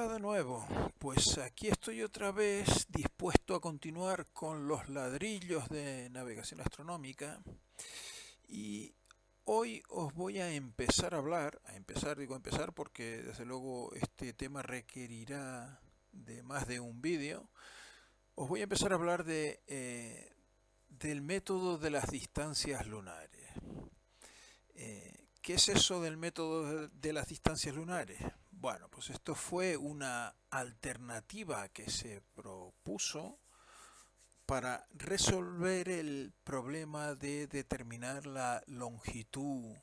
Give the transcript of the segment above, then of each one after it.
Hola de nuevo, pues aquí estoy otra vez dispuesto a continuar con los ladrillos de navegación astronómica y hoy os voy a empezar a hablar, digo empezar porque desde luego este tema requerirá de más de un vídeo. Os voy a empezar a hablar del método de las distancias lunares. ¿Qué es eso del método de las distancias lunares? Bueno, pues esto fue una alternativa que se propuso para resolver el problema de determinar la longitud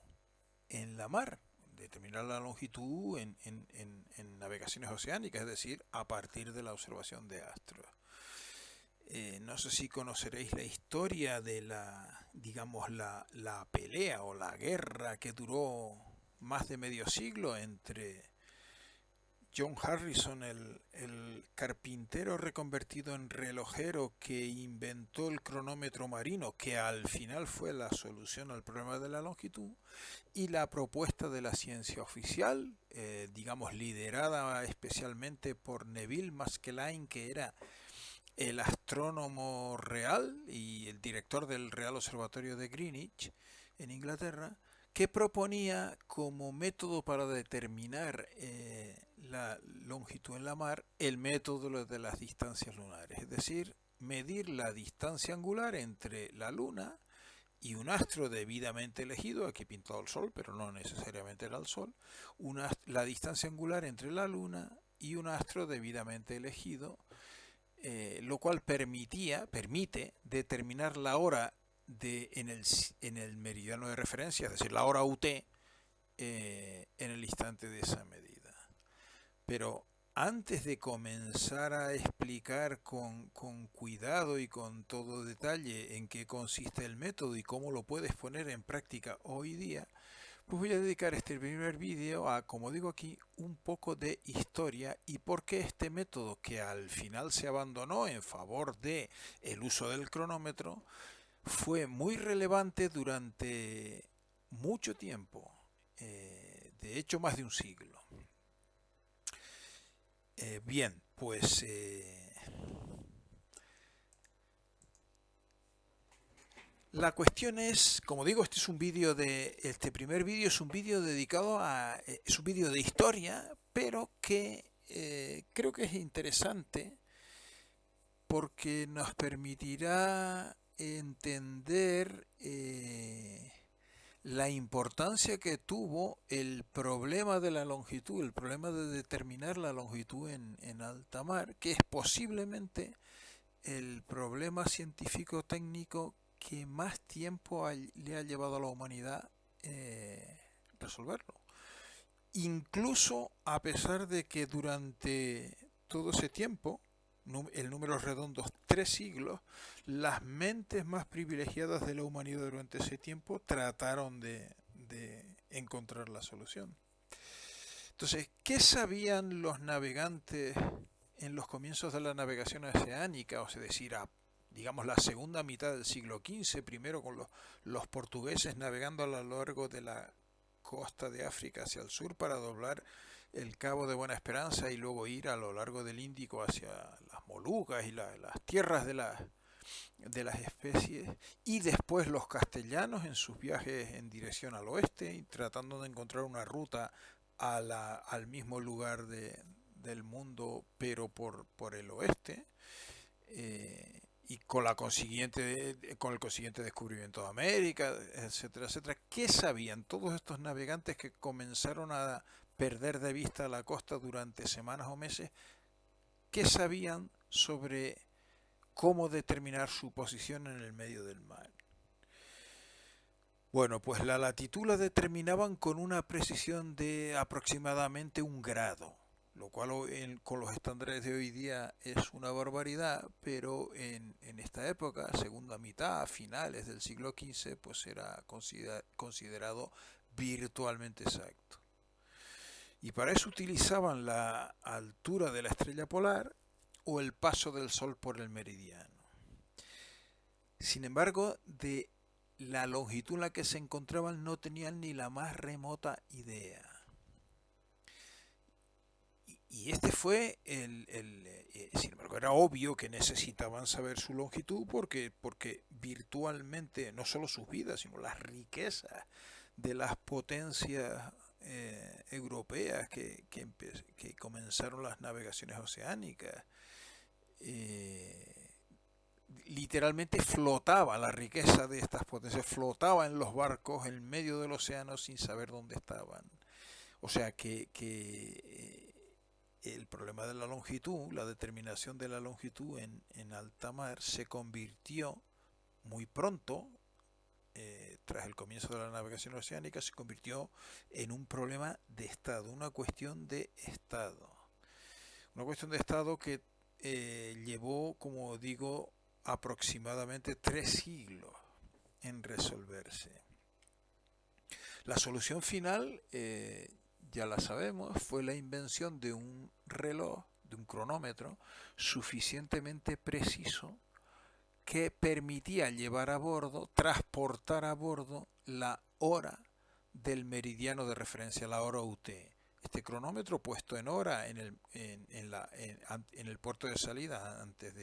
en la mar, determinar la longitud en navegaciones oceánicas, es decir, a partir de la observación de astros. No sé si conoceréis la historia de digamos, la pelea o la guerra que duró más de medio siglo entre John Harrison, el carpintero reconvertido en relojero que inventó el cronómetro marino, que al final fue la solución al problema de la longitud, y la propuesta de la ciencia oficial, digamos, liderada especialmente por Neville Maskelyne, que era el astrónomo real y el director del Real Observatorio de Greenwich en Inglaterra, que proponía como método para determinar la longitud en la mar el método de las distancias lunares, es decir, medir la distancia angular entre la Luna y un astro debidamente elegido, aquí pintado el Sol, pero no necesariamente era el Sol, la distancia angular entre la Luna y un astro debidamente elegido, lo cual permite determinar la hora en el meridiano de referencia, es decir, la hora UT, en el instante de esa medida. Pero antes de comenzar a explicar con cuidado y con todo detalle en qué consiste el método y cómo lo puedes poner en práctica hoy día, pues voy a dedicar este primer vídeo a, como digo aquí, un poco de historia y por qué este método, que al final se abandonó en favor de el uso del cronómetro, fue muy relevante durante mucho tiempo, de hecho más de un siglo. Bien, pues la cuestión es, como digo, este primer vídeo es un vídeo dedicado es un vídeo de historia, pero que creo que es interesante porque nos permitirá entender la importancia que tuvo el problema de la longitud, el problema de determinar la longitud en alta mar, que es posiblemente el problema científico técnico que más tiempo le ha llevado a la humanidad resolverlo. Incluso a pesar de que durante todo ese tiempo, el número redondo 3 siglos, las mentes más privilegiadas de la humanidad durante ese tiempo trataron de encontrar la solución. Entonces, ¿qué sabían los navegantes en los comienzos de la navegación oceánica, o sea, decir, digamos la segunda mitad del siglo XV, primero con los portugueses navegando a lo largo de la costa de África hacia el sur para doblar el Cabo de Buena Esperanza y luego ir a lo largo del Índico hacia las Molucas y las tierras de las especies, y después los castellanos en sus viajes en dirección al oeste y tratando de encontrar una ruta al mismo lugar del mundo, pero por el oeste, y con el consiguiente descubrimiento de América, etcétera, etcétera. ¿Qué sabían todos estos navegantes que comenzaron a perder de vista la costa durante semanas o meses? ¿Qué sabían sobre cómo determinar su posición en el medio del mar? Bueno, pues la latitud la determinaban con una precisión de aproximadamente 1 grado, lo cual con los estándares de hoy día es una barbaridad, pero en esta época, segunda mitad, finales del siglo XV, pues era considerado virtualmente exacto. Y para eso utilizaban la altura de la estrella polar o el paso del Sol por el meridiano. Sin embargo, de la longitud en la que se encontraban no tenían ni la más remota idea. Y este sin embargo, era obvio que necesitaban saber su longitud porque virtualmente no solo sus vidas, sino las riquezas de las potencias europeas que comenzaron las navegaciones oceánicas, literalmente flotaba la riqueza de estas potencias, flotaba en los barcos en medio del océano sin saber dónde estaban. O sea que el problema de la longitud, la determinación de la longitud en alta mar se convirtió muy pronto, tras el comienzo de la navegación oceánica, se convirtió en un problema de Estado, una cuestión de Estado. Una cuestión de Estado que llevó, como digo, aproximadamente 3 siglos en resolverse. La solución final, ya la sabemos, fue la invención de un reloj, de un cronómetro suficientemente preciso que permitía llevar a bordo, transportar a bordo la hora del meridiano de referencia, la hora UT. Este cronómetro puesto en hora en el puerto de salida antes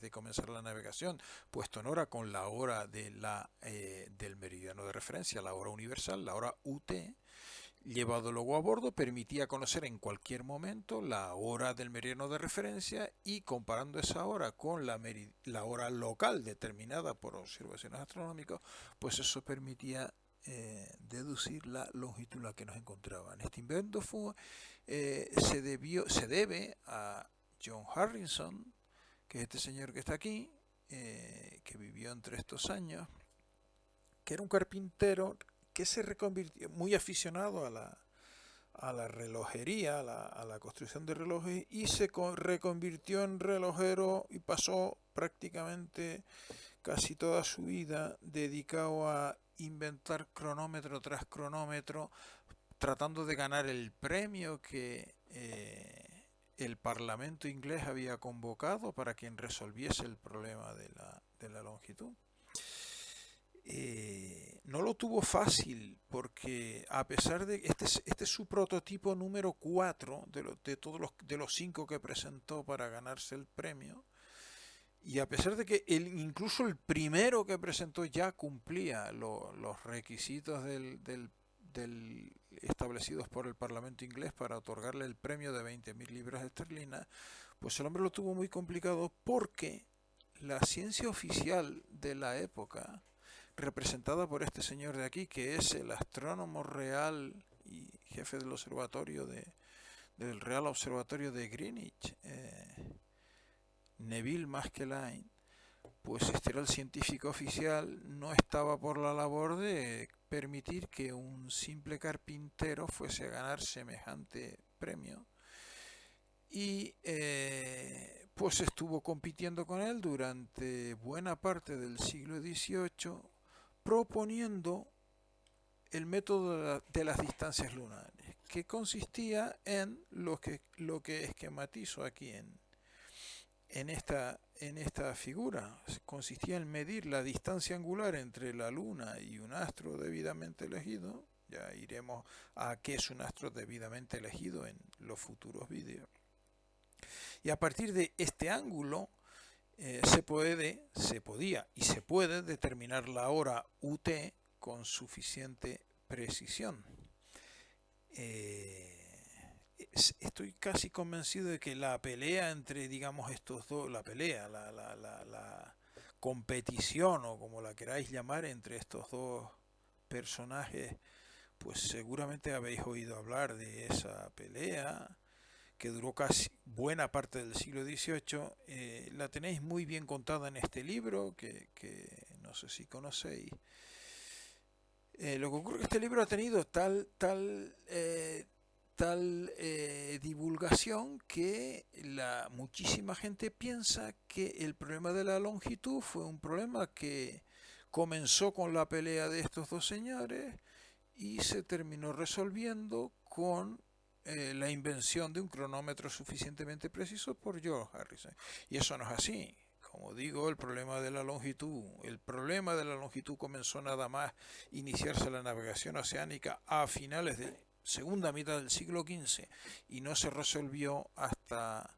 de comenzar la navegación, puesto en hora con la hora del meridiano de referencia, la hora universal, la hora UT, llevado luego a bordo, permitía conocer en cualquier momento la hora del meridiano de referencia y comparando esa hora con la hora local determinada por observaciones astronómicas, pues eso permitía deducir la longitud en la que nos encontraban. Este invento se debe a John Harrison, que es este señor que está aquí, que vivió entre estos años, que era un carpintero que se reconvirtió, muy aficionado a la relojería, a la construcción de relojes, y se reconvirtió en relojero y pasó prácticamente casi toda su vida dedicado a inventar cronómetro tras cronómetro, tratando de ganar el premio que el Parlamento inglés había convocado para quien resolviese el problema de la longitud. No lo tuvo fácil porque a pesar de este es su prototipo número 4 de todos los 5 que presentó para ganarse el premio, y a pesar de que incluso el primero que presentó ya cumplía los requisitos establecidos por el Parlamento inglés para otorgarle el premio de 20.000 libras esterlinas, pues el hombre lo tuvo muy complicado porque la ciencia oficial de la época, representada por este señor de aquí, que es el astrónomo real y jefe del observatorio del Real Observatorio de Greenwich, Neville Maskelyne, pues este era el científico oficial, no estaba por la labor de permitir que un simple carpintero fuese a ganar semejante premio, y pues estuvo compitiendo con él durante buena parte del siglo XVIII, proponiendo el método de las distancias lunares, que consistía en lo que esquematizo aquí en esta figura. Consistía en medir la distancia angular entre la luna y un astro debidamente elegido. Ya iremos a qué es un astro debidamente elegido en los futuros vídeos. Y a partir de este ángulo se podía y se puede determinar la hora UT con suficiente precisión. Estoy casi convencido de que la pelea entre, digamos, estos dos, la competición, o como la queráis llamar, entre estos dos personajes, pues seguramente habéis oído hablar de esa pelea que duró casi buena parte del siglo XVIII. La tenéis muy bien contada en este libro que no sé si conocéis. Lo que ocurre es que este libro ha tenido tal divulgación que muchísima gente piensa que el problema de la longitud fue un problema que comenzó con la pelea de estos dos señores y se terminó resolviendo con la invención de un cronómetro suficientemente preciso por George Harrison. Y eso no es así. Como digo, el problema de la longitud comenzó nada más iniciarse la navegación oceánica a finales segunda mitad del siglo XV y no se resolvió hasta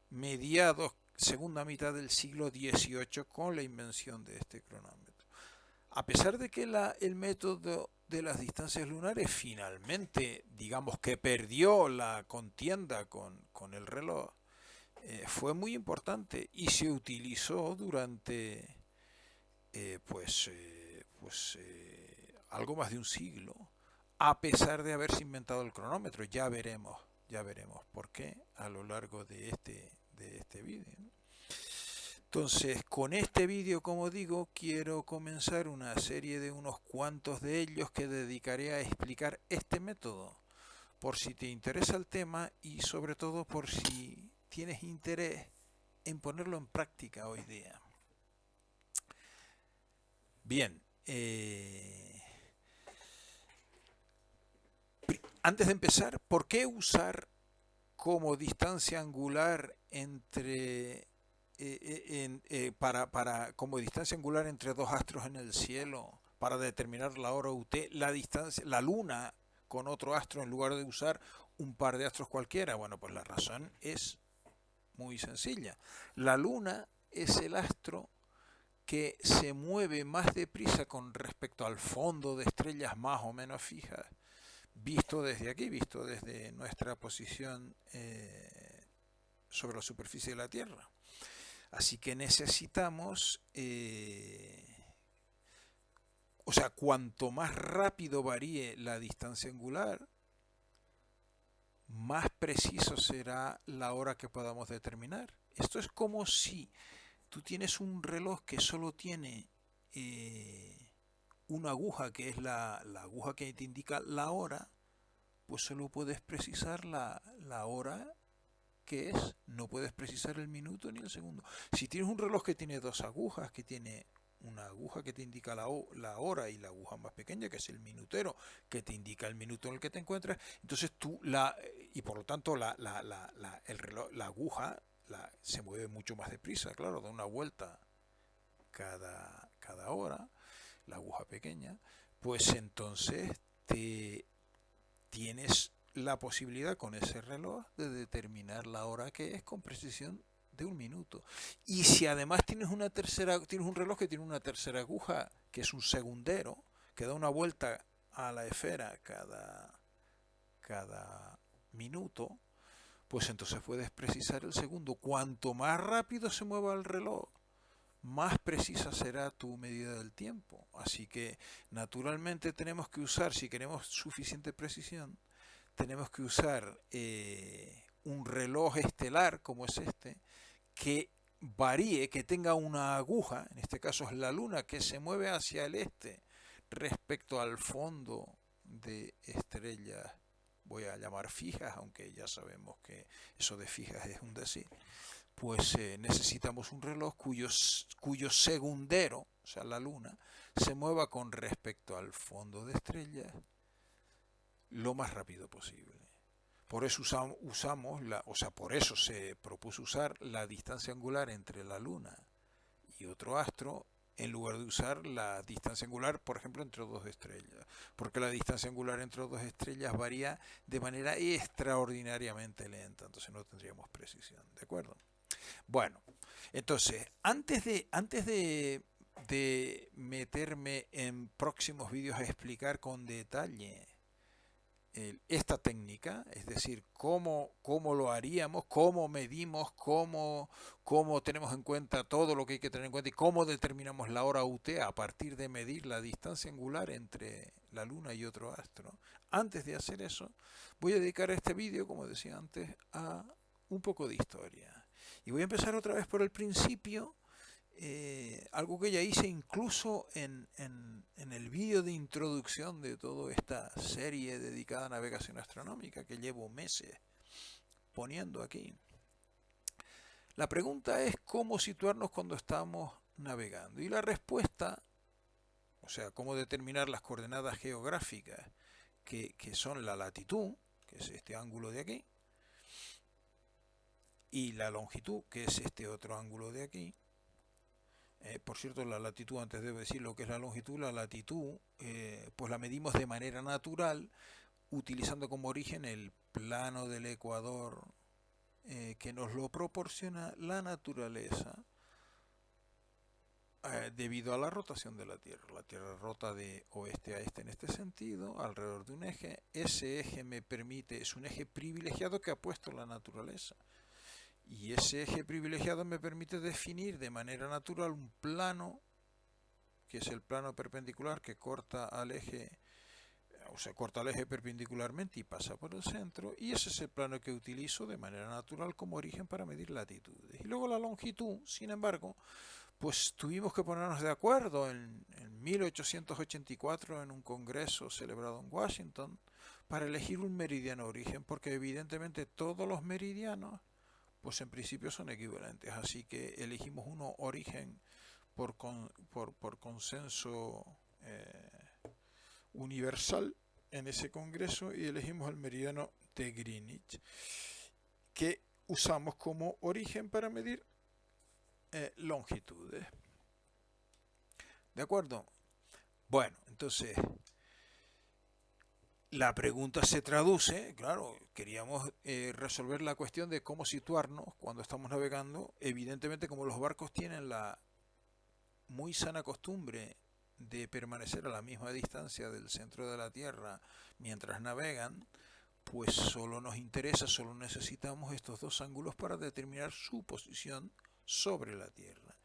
mediados, segunda mitad del siglo XVIII con la invención de este cronómetro. A pesar de que el método de las distancias lunares finalmente, digamos que perdió la contienda con el reloj, fue muy importante y se utilizó durante algo más de un siglo, a pesar de haberse inventado el cronómetro. Ya veremos por qué a lo largo de este vídeo. Entonces, con este vídeo, como digo, quiero comenzar una serie de unos cuantos de ellos que dedicaré a explicar este método, por si te interesa el tema y sobre todo por si tienes interés en ponerlo en práctica hoy día. Bien, antes de empezar, ¿por qué usar como distancia angular entre como distancia angular entre dos astros en el cielo para determinar la hora UT, la luna con otro astro en lugar de usar un par de astros cualquiera? Bueno, pues la razón es muy sencilla. La luna es el astro que se mueve más deprisa con respecto al fondo de estrellas más o menos fijas, visto desde aquí, visto desde nuestra posición sobre la superficie de la Tierra. Así que necesitamos, o sea, cuanto más rápido varíe la distancia angular, más preciso será la hora que podamos determinar. Esto es como si tú tienes un reloj que solo tiene una aguja, que es la aguja que te indica la hora, pues solo puedes precisar la hora que es, no puedes precisar el minuto ni el segundo. Si tienes un reloj que tiene dos agujas, que tiene una aguja que te indica la hora y la aguja más pequeña, que es el minutero, que te indica el minuto en el que te encuentras, entonces y por lo tanto el reloj, la aguja se mueve mucho más deprisa, claro, da una vuelta cada hora, la aguja pequeña, pues entonces tienes la posibilidad con ese reloj de determinar la hora que es con precisión de un minuto. Y si además tienes un reloj que tiene una tercera aguja, que es un segundero, que da una vuelta a la esfera cada minuto, pues entonces puedes precisar el segundo. Cuanto más rápido se mueva el reloj, más precisa será tu medida del tiempo. Así que naturalmente tenemos que usar, si queremos suficiente precisión, tenemos que usar un reloj estelar como es este, que varíe, que tenga una aguja, en este caso es la luna, que se mueve hacia el este respecto al fondo de estrellas, voy a llamar fijas, aunque ya sabemos que eso de fijas es un decir. Pues necesitamos un reloj cuyo segundero, o sea la luna, se mueva con respecto al fondo de estrellas lo más rápido posible. Por eso por eso se propuso usar la distancia angular entre la luna y otro astro en lugar de usar la distancia angular, por ejemplo, entre dos estrellas, porque la distancia angular entre dos estrellas varía de manera extraordinariamente lenta, entonces no tendríamos precisión, ¿de acuerdo? Bueno, entonces, antes de meterme en próximos vídeos a explicar con detalle esta técnica, es decir, cómo lo haríamos, cómo medimos, cómo tenemos en cuenta todo lo que hay que tener en cuenta y cómo determinamos la hora UT a partir de medir la distancia angular entre la Luna y otro astro. Antes de hacer eso, voy a dedicar este vídeo, como decía antes, a un poco de historia. Y voy a empezar otra vez por el principio, algo que ya hice incluso en el vídeo de introducción de toda esta serie dedicada a navegación astronómica que llevo meses poniendo aquí. La pregunta es cómo situarnos cuando estamos navegando. Y la respuesta, o sea, cómo determinar las coordenadas geográficas que son la latitud, que es este ángulo de aquí, y la longitud, que es este otro ángulo de aquí. Por cierto, la latitud, antes debo decir lo que es la longitud. La latitud, pues la medimos de manera natural utilizando como origen el plano del Ecuador, que nos lo proporciona la naturaleza, debido a la rotación de la Tierra. La Tierra rota de oeste a este en este sentido, alrededor de un eje. Ese eje me permite, es un eje privilegiado que ha puesto la naturaleza. Y ese eje privilegiado me permite definir de manera natural un plano, que es el plano perpendicular que corta al eje, o sea, corta el eje perpendicularmente y pasa por el centro, y ese es el plano que utilizo de manera natural como origen para medir latitudes. Y luego la longitud, sin embargo, pues tuvimos que ponernos de acuerdo en 1884 en un congreso celebrado en Washington para elegir un meridiano origen, porque evidentemente todos los meridianos pues en principio son equivalentes, así que elegimos uno origen por consenso universal en ese congreso, y elegimos el meridiano de Greenwich, que usamos como origen para medir longitudes. ¿De acuerdo? Bueno, entonces la pregunta se traduce, claro, queríamos resolver la cuestión de cómo situarnos cuando estamos navegando. Evidentemente, como los barcos tienen la muy sana costumbre de permanecer a la misma distancia del centro de la Tierra mientras navegan, pues solo nos interesa, solo necesitamos estos dos ángulos para determinar su posición sobre la Tierra.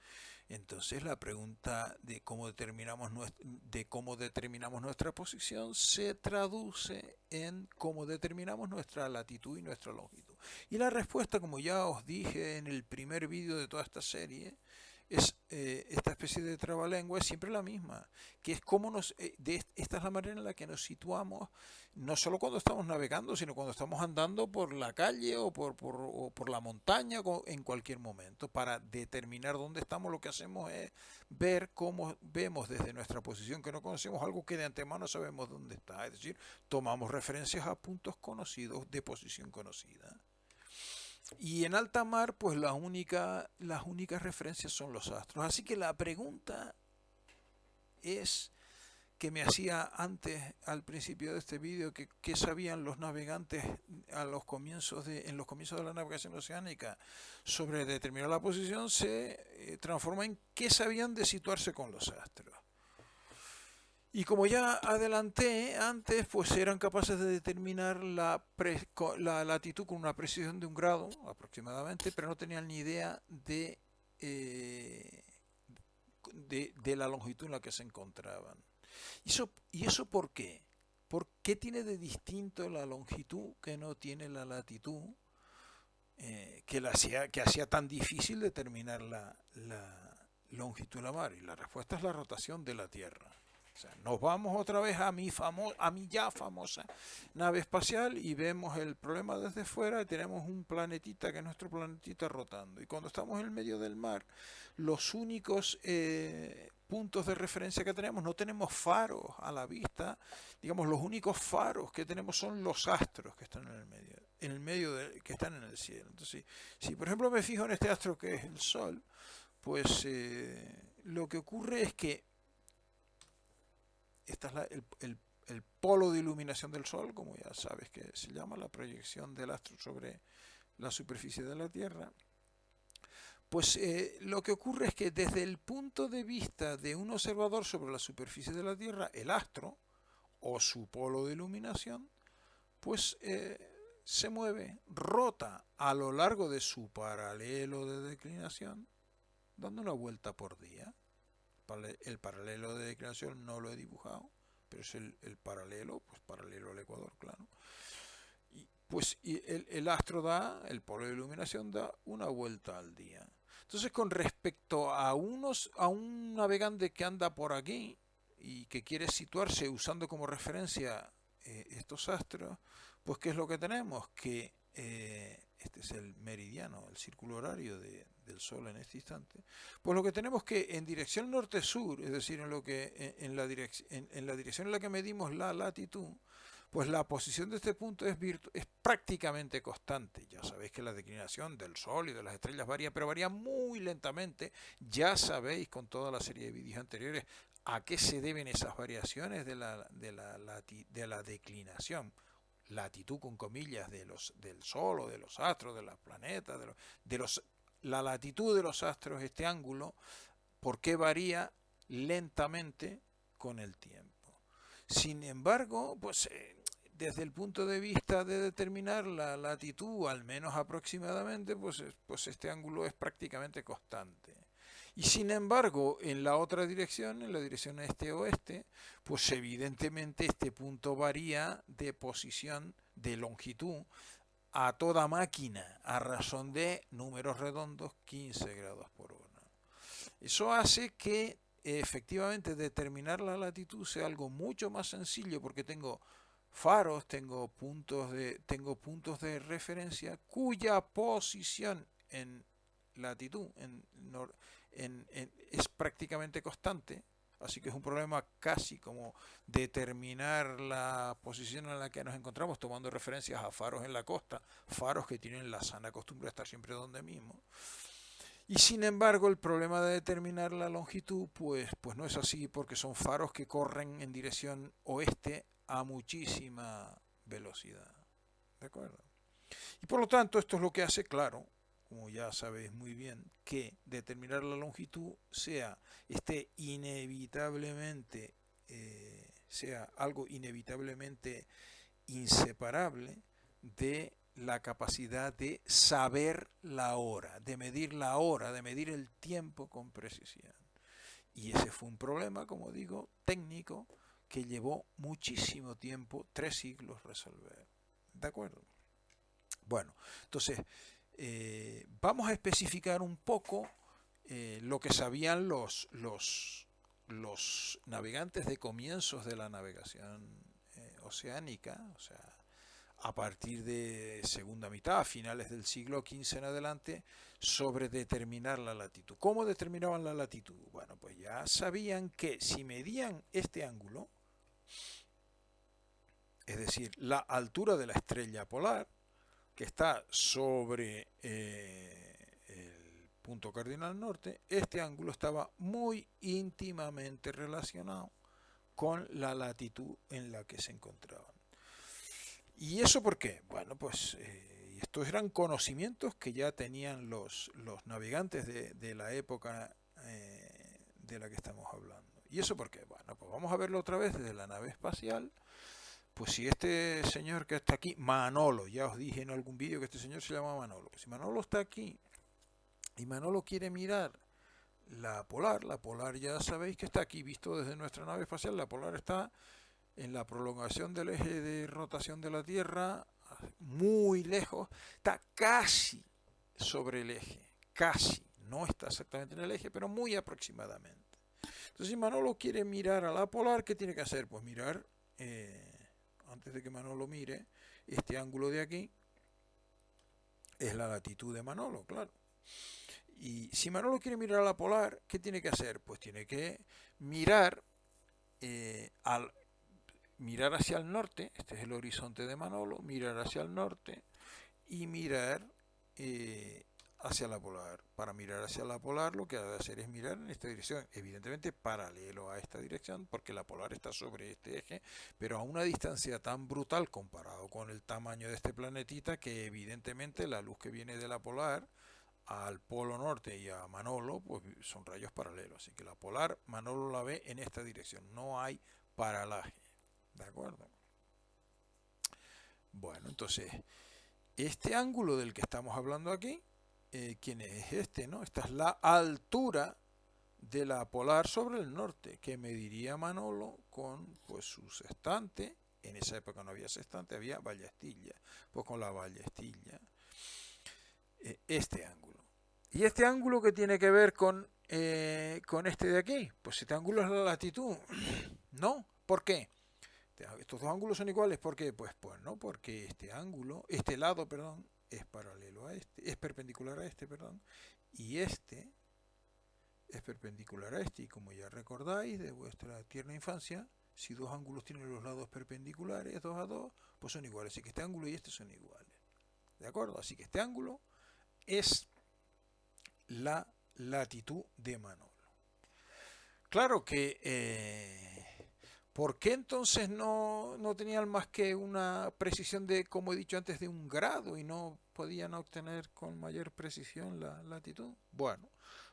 Entonces la pregunta de cómo determinamos nuestra posición se traduce en cómo determinamos nuestra latitud y nuestra longitud. Y la respuesta, como ya os dije en el primer vídeo de toda esta serie, es esta especie de trabalengua es siempre la misma, que es cómo esta es la manera en la que nos situamos, no solo cuando estamos navegando, sino cuando estamos andando por la calle o por la montaña, en cualquier momento. Para determinar dónde estamos, lo que hacemos es ver cómo vemos desde nuestra posición, que no conocemos, algo que de antemano sabemos dónde está, es decir, tomamos referencias a puntos conocidos de posición conocida. Y en alta mar, pues las únicas referencias son los astros. Así que la pregunta es que me hacía antes, al principio de este vídeo, que qué sabían los navegantes en los comienzos de la navegación oceánica sobre determinar la posición, se transforma en qué sabían de situarse con los astros. Y como ya adelanté antes, pues eran capaces de determinar la latitud con una precisión de 1 grado aproximadamente, pero no tenían ni idea de la longitud en la que se encontraban. ¿Y eso por qué? ¿Por qué tiene de distinto la longitud que no tiene la latitud, que hacía tan difícil determinar la longitud de la mar? Y la respuesta es la rotación de la Tierra. O sea, nos vamos otra vez a mi ya famosa nave espacial y vemos el problema desde fuera, y tenemos un planetita que es nuestro planetita rotando. Y cuando estamos en el medio del mar, los únicos puntos de referencia que tenemos, no tenemos faros a la vista, digamos, los únicos faros que tenemos son los astros que están en el medio que están en el cielo. Entonces, si por ejemplo me fijo en este astro que es el Sol, pues lo que ocurre es que esta es el polo de iluminación del Sol, como ya sabes que se llama, la proyección del astro sobre la superficie de la Tierra. Pues lo que ocurre es que desde el punto de vista de un observador sobre la superficie de la Tierra, el astro, o su polo de iluminación, pues se mueve, rota a lo largo de su paralelo de declinación, dando una vuelta por día. El paralelo de declinación no lo he dibujado, pero es el paralelo, pues paralelo al Ecuador, claro. Y pues el astro el polo de iluminación da una vuelta al día. Entonces, con respecto a un navegante que anda por aquí y que quiere situarse usando como referencia estos astros, pues ¿qué es lo que tenemos? Que este es el meridiano, el círculo horario del Sol en este instante. Pues lo que tenemos que en dirección norte-sur, es decir, en la dirección en la que medimos la latitud, pues la posición de este punto es prácticamente constante. Ya sabéis que la declinación del Sol y de las estrellas varía, pero varía muy lentamente. Ya sabéis con toda la serie de vídeos anteriores a qué se deben esas variaciones de la declinación. latitud con comillas del Sol o de los astros, de los planetas, la latitud de los astros, este ángulo, ¿por qué varía lentamente con el tiempo? Sin embargo, pues desde el punto de vista de determinar la latitud, al menos aproximadamente, pues este ángulo es prácticamente constante. Y sin embargo, en la otra dirección, en la dirección este-oeste, pues evidentemente este punto varía de posición, de longitud, a toda máquina, a razón de números redondos 15 grados por hora. Eso hace que efectivamente determinar la latitud sea algo mucho más sencillo, porque tengo faros, tengo puntos de referencia cuya posición en latitud es prácticamente constante, así que es un problema casi como determinar la posición en la que nos encontramos, tomando referencias a faros en la costa, faros que tienen la sana costumbre de estar siempre donde mismo. Y sin embargo, el problema de determinar la longitud, pues no es así, porque son faros que corren en dirección oeste a muchísima velocidad. ¿De acuerdo? Y por lo tanto, esto es lo que hace, claro, como ya sabéis muy bien, que determinar la longitud esté inevitablemente, sea algo inevitablemente inseparable de la capacidad de saber la hora, de medir la hora, de medir el tiempo con precisión. Y ese fue un problema, como digo, técnico, que llevó muchísimo tiempo, 3 siglos, resolver. ¿De acuerdo? Bueno, entonces vamos a especificar un poco lo que sabían los navegantes de comienzos de la navegación oceánica, o sea, a partir de segunda mitad, a finales del siglo XV en adelante, sobre determinar la latitud. ¿Cómo determinaban la latitud? Bueno, pues ya sabían que si medían este ángulo, es decir, la altura de la estrella polar, que está sobre el punto cardinal norte, este ángulo estaba muy íntimamente relacionado con la latitud en la que se encontraban. ¿Y eso por qué? Bueno, pues estos eran conocimientos que ya tenían los navegantes de la época de la que estamos hablando. ¿Y eso por qué? Bueno, pues vamos a verlo otra vez desde la nave espacial. Pues si este señor que está aquí, Manolo, ya os dije en algún vídeo que este señor se llama Manolo, pues si Manolo está aquí y Manolo quiere mirar la polar ya sabéis que está aquí visto desde nuestra nave espacial, la polar está en la prolongación del eje de rotación de la Tierra, muy lejos, está casi sobre el eje, casi, no está exactamente en el eje, pero muy aproximadamente. Entonces si Manolo quiere mirar a la polar, ¿qué tiene que hacer? Pues mirar... antes de que Manolo mire, este ángulo de aquí es la latitud de Manolo, claro. Y si Manolo quiere mirar a la polar, ¿qué tiene que hacer? Pues tiene que mirar mirar hacia el norte, este es el horizonte de Manolo, mirar hacia el norte y mirar hacia la polar. Para mirar hacia la polar lo que ha de hacer es mirar en esta dirección, evidentemente paralelo a esta dirección, porque la polar está sobre este eje, pero a una distancia tan brutal comparado con el tamaño de este planetita, que evidentemente la luz que viene de la polar al polo norte y a Manolo pues son rayos paralelos, así que la polar Manolo la ve en esta dirección, no hay paralaje. ¿De acuerdo? Bueno, entonces este ángulo del que estamos hablando aquí, ¿quién es este? ¿No? Esta es la altura de la polar sobre el norte, que mediría Manolo con pues su sextante. En esa época no había sextante, había ballestilla. Pues con la ballestilla, este ángulo. ¿Y este ángulo qué tiene que ver con este de aquí? Pues este ángulo es la latitud. ¿No? ¿Por qué? Estos dos ángulos son iguales, ¿por qué? Pues no, porque este lado, perdón, es paralelo a este, es perpendicular a este, perdón, y este es perpendicular a este, y como ya recordáis de vuestra tierna infancia, si dos ángulos tienen los lados perpendiculares, 2 a 2, pues son iguales, así que este ángulo y este son iguales, ¿de acuerdo? Así que este ángulo es la latitud de Manolo. Claro que ¿Por qué entonces no tenían más que una precisión de, como he dicho antes, de 1 grado y no podían obtener con mayor precisión la latitud? Bueno,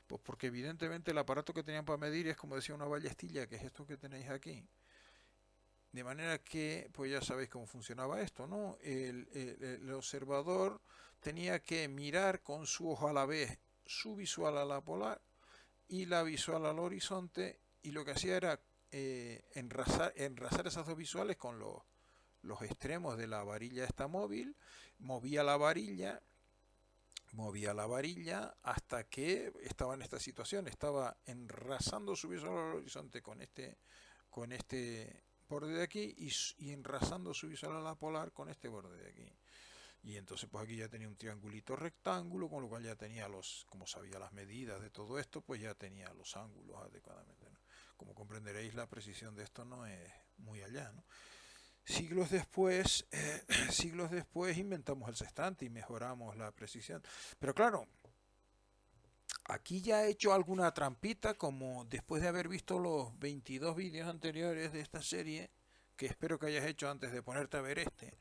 pues porque evidentemente el aparato que tenían para medir es, como decía, una ballestilla, que es esto que tenéis aquí. De manera que, pues ya sabéis cómo funcionaba esto, ¿no? El observador tenía que mirar con su ojo a la vez su visual a la polar y la visual al horizonte, y lo que hacía era enrasar esas dos visuales con los extremos de la varilla esta móvil, movía la varilla, hasta que estaba en esta situación, estaba enrasando su visual al horizonte con este borde de aquí y enrasando su visual a la polar con este borde de aquí. Y entonces pues aquí ya tenía un triangulito rectángulo, con lo cual ya tenía como sabía las medidas de todo esto, pues ya tenía los ángulos adecuadamente, ¿no? Como comprenderéis, la precisión de esto no es muy allá, ¿no? Siglos después, siglos después inventamos el sextante y mejoramos la precisión. Pero claro, aquí ya he hecho alguna trampita, como después de haber visto los 22 vídeos anteriores de esta serie, que espero que hayas hecho antes de ponerte a ver este.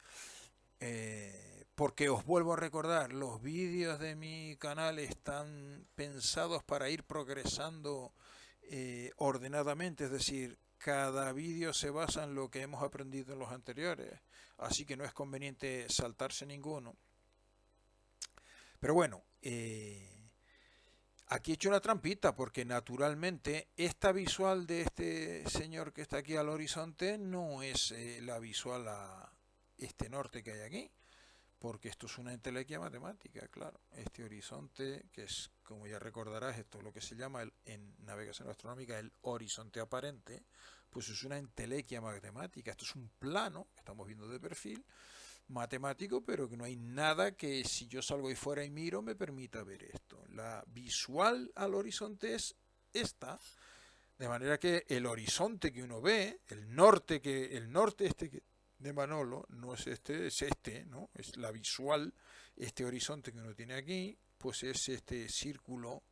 Porque os vuelvo a recordar, los vídeos de mi canal están pensados para ir progresando ordenadamente, es decir, cada vídeo se basa en lo que hemos aprendido en los anteriores, así que no es conveniente saltarse ninguno. Pero bueno, aquí he hecho una trampita, porque naturalmente esta visual de este señor que está aquí al horizonte no es la visual a este norte que hay aquí, porque esto es una entelequia matemática, claro. Este horizonte, que es, como ya recordarás, esto es lo que se llama en navegación astronómica el horizonte aparente, pues es una entelequia matemática. Esto es un plano que estamos viendo de perfil matemático, pero que no hay nada que, si yo salgo ahí fuera y miro, me permita ver esto. La visual al horizonte es esta, de manera que el horizonte que uno ve, el norte de Manolo no es este, es este, ¿no? Es la visual, este horizonte que uno tiene aquí, pues es este círculo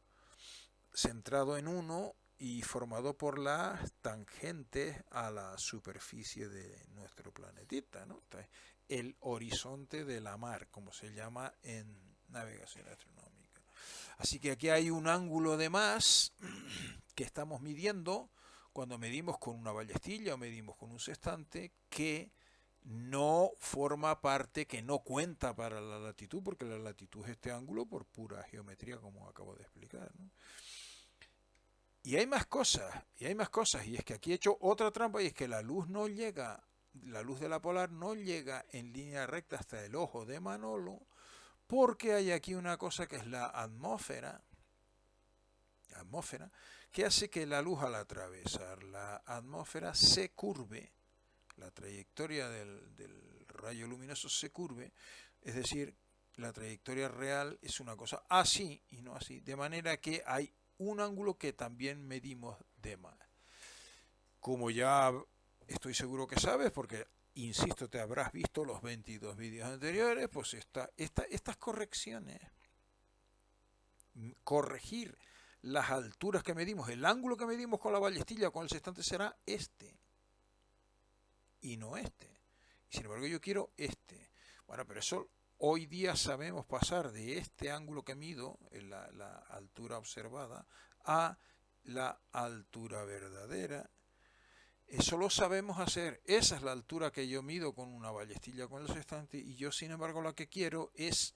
centrado en uno y formado por las tangentes a la superficie de nuestro planetita, ¿no? Entonces, el horizonte de la mar, como se llama en navegación astronómica. Así que aquí hay un ángulo de más que estamos midiendo cuando medimos con una ballestilla o medimos con un sextante, que no forma parte, que no cuenta para la latitud, porque la latitud es este ángulo por pura geometría, como acabo de explicar, ¿no? Y hay más cosas, y es que aquí he hecho otra trampa, y es que la luz no llega, la luz de la polar no llega en línea recta hasta el ojo de Manolo, porque hay aquí una cosa que es la atmósfera, que hace que la luz, al atravesar la atmósfera, se curve, la trayectoria del rayo luminoso se curve, es decir, la trayectoria real es una cosa así y no así, de manera que hay un ángulo que también medimos de más. Como ya estoy seguro que sabes, porque insisto, te habrás visto los 22 vídeos anteriores, pues estas correcciones, corregir las alturas que medimos, el ángulo que medimos con la ballestilla o con el sextante será este y no este. Y sin embargo yo quiero este. Bueno, pero eso hoy día sabemos pasar de este ángulo que mido, en la altura observada, a la altura verdadera. Eso lo sabemos hacer. Esa es la altura que yo mido con una ballestilla con el sextante, y yo sin embargo lo que quiero es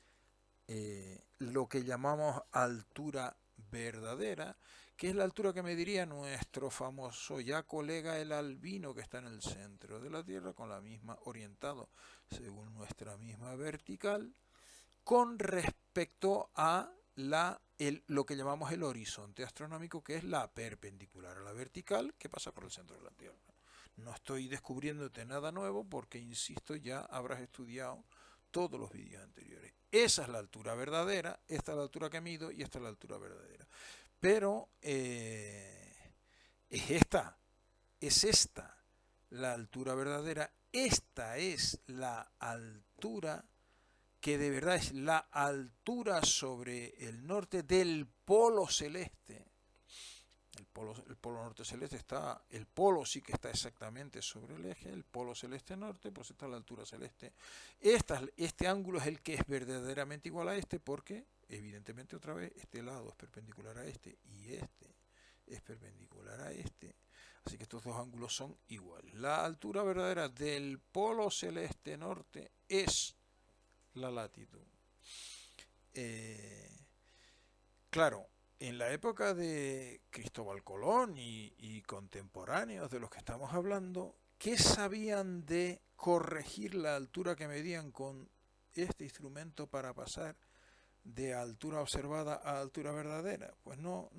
lo que llamamos altura verdadera, que es la altura que mediría nuestro famoso ya colega el albino, que está en el centro de la Tierra, con la misma, orientado según nuestra misma vertical, con respecto a lo que llamamos el horizonte astronómico, que es la perpendicular a la vertical, que pasa por el centro de la Tierra. No estoy descubriéndote nada nuevo, porque, insisto, ya habrás estudiado todos los vídeos anteriores. Esa es la altura verdadera, esta es la altura que mido y esta es la altura verdadera. Pero es esta la altura verdadera, esta es la altura que de verdad es la altura sobre el norte del polo celeste. El polo norte celeste está, el polo sí que está exactamente sobre el eje, el polo celeste norte, pues está a la altura celeste. Este ángulo es el que es verdaderamente igual a este porque, evidentemente, otra vez, este lado es perpendicular a este y este es perpendicular a este. Así que estos dos ángulos son iguales. La altura verdadera del polo celeste norte es la latitud. Claro, en la época de Cristóbal Colón y contemporáneos de los que estamos hablando, ¿qué sabían de corregir la altura que medían con este instrumento para pasar de altura observada a altura verdadera? Pues no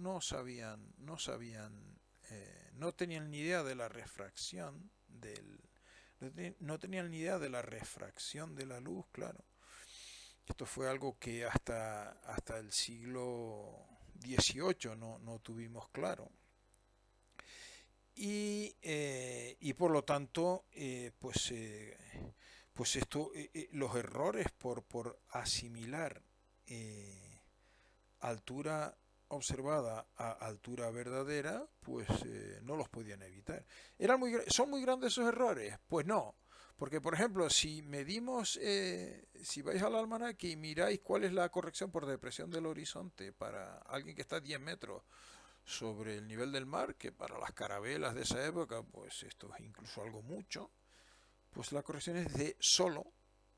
tenían ni idea de la refracción no tenían ni idea de la refracción de la luz, claro. Esto fue algo que hasta el siglo XVIII no tuvimos claro. Y por lo tanto, pues los errores por asimilar altura observada a altura verdadera, pues no los podían evitar. ¿Son muy grandes esos errores? Pues no. Porque, por ejemplo, si medimos, si vais al almanaque y miráis cuál es la corrección por depresión del horizonte para alguien que está a 10 metros sobre el nivel del mar, que para las carabelas de esa época, pues esto es incluso algo mucho, pues la corrección es de solo,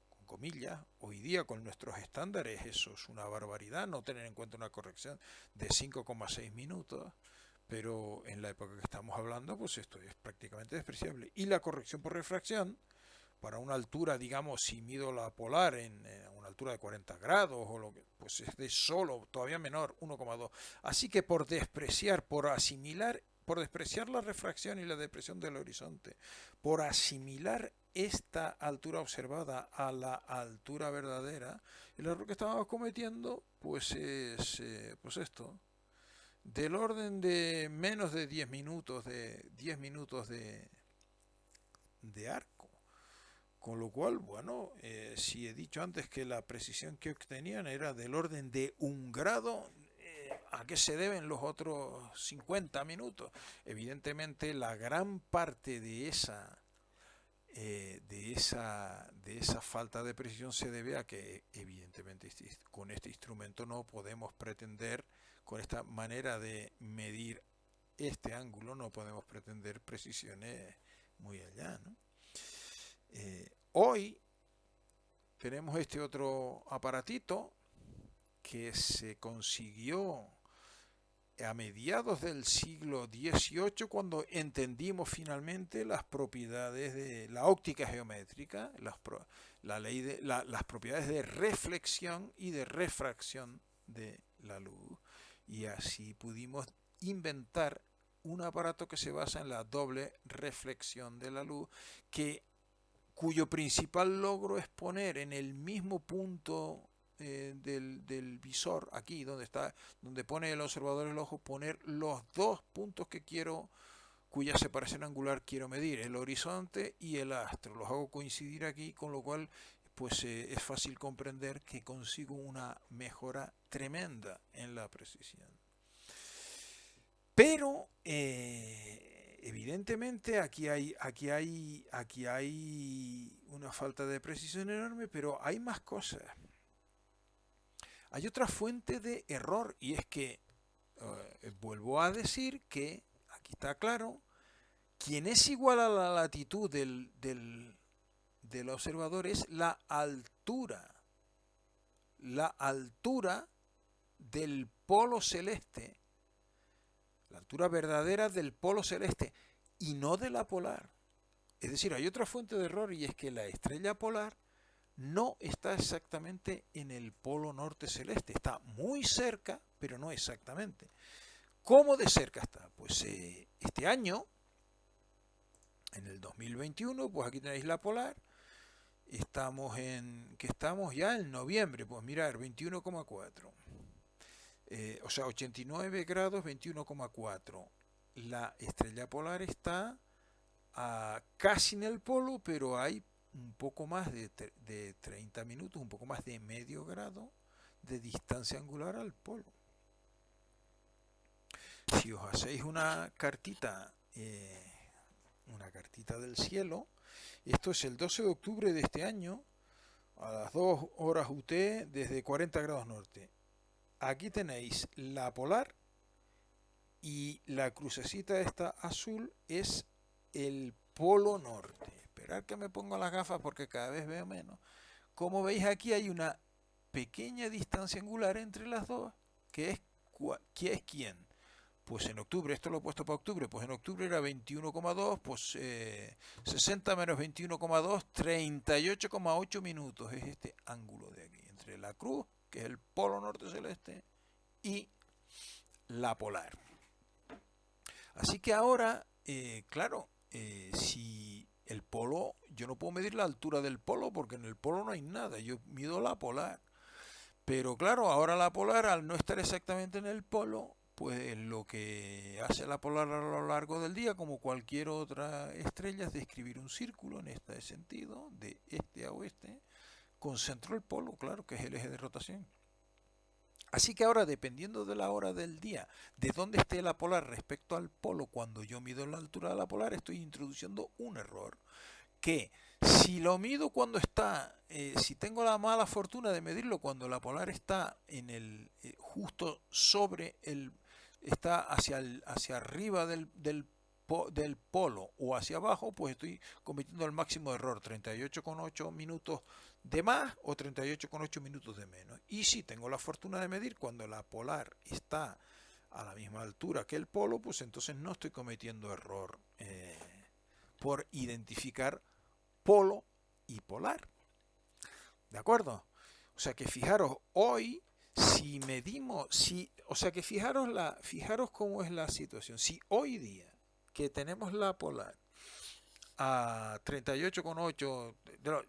con comillas, hoy día con nuestros estándares eso es una barbaridad, no tener en cuenta una corrección de 5,6 minutos, pero en la época que estamos hablando, pues esto es prácticamente despreciable. Y la corrección por refracción, para una altura, digamos, si mido la polar en una altura de 40 grados, o lo que, pues es de solo, todavía menor, 1,2. Así que por despreciar, por despreciar la refracción y la depresión del horizonte, por asimilar esta altura observada a la altura verdadera, el error que estábamos cometiendo, pues es, pues esto, del orden de menos de 10 minutos, de arco. Con lo cual, bueno, si he dicho antes que la precisión que obtenían era del orden de 1 grado, ¿a qué se deben los otros 50 minutos? Evidentemente, la gran parte de esa falta de precisión se debe a que, evidentemente, con este instrumento no podemos pretender, con esta manera de medir este ángulo, no podemos pretender precisiones muy allá, ¿no? Hoy tenemos este otro aparatito que se consiguió a mediados del siglo XVIII cuando entendimos finalmente las propiedades de la óptica geométrica, las propiedades de reflexión y de refracción de la luz. Y así pudimos inventar un aparato que se basa en la doble reflexión de la luz, cuyo principal logro es poner en el mismo punto del visor, aquí donde pone el observador el ojo, poner los dos puntos cuya separación angular quiero medir, el horizonte y el astro. Los hago coincidir aquí, con lo cual pues es fácil comprender que consigo una mejora tremenda en la precisión. Pero evidentemente aquí hay una falta de precisión enorme, pero hay más cosas. Hay otra fuente de error y es que vuelvo a decir que aquí está claro, quien es igual a la latitud del observador es la altura del polo celeste, la altura verdadera del polo celeste y no de la polar. Es decir, hay otra fuente de error y es que la estrella polar no está exactamente en el polo norte celeste, está muy cerca, pero no exactamente. ¿Cómo de cerca está? Pues este año, en el 2021, pues aquí tenéis la polar, estamos ya en noviembre, pues mirar, 21,4. O sea, 89 grados, 21,4. La estrella polar está casi en el polo, pero hay un poco más de 30 minutos, un poco más de medio grado de distancia angular al polo. si os hacéis una cartita del cielo, esto es el 12 de octubre de este año, a las 2 horas UT desde 40 grados norte. Aquí tenéis la polar y la crucecita esta azul es el polo norte. Esperad que me pongo las gafas porque cada vez veo menos. Como veis aquí hay una pequeña distancia angular entre las dos, que es quién. Pues en octubre, esto lo he puesto para octubre, pues en octubre era 21,2, pues 60 menos 21,2, 38,8 minutos es este ángulo de aquí, entre la cruz, que es el polo norte celeste, y la polar. Así que ahora, claro, si el polo, yo no puedo medir la altura del polo porque en el polo no hay nada, yo mido la polar. Pero claro, ahora la polar, al no estar exactamente en el polo, pues lo que hace la polar a lo largo del día, como cualquier otra estrella, es describir un círculo en este sentido, de este a oeste, con centro el polo, claro, que es el eje de rotación. Así que ahora, dependiendo de la hora del día, de dónde esté la polar respecto al polo, cuando yo mido la altura de la polar, estoy introduciendo un error. Que si lo mido cuando está, si tengo la mala fortuna de medirlo cuando la polar está en el justo sobre el, está hacia arriba del polo o hacia abajo, pues estoy cometiendo el máximo error, 38,8 minutos de más o 38,8 minutos de menos. Y si tengo la fortuna de medir cuando la polar está a la misma altura que el polo, pues entonces no estoy cometiendo error por identificar polo y polar. ¿De acuerdo? O sea que fijaros, hoy, si medimos, o sea que fijaros cómo es la situación. Si hoy día que tenemos la polar a 38,8,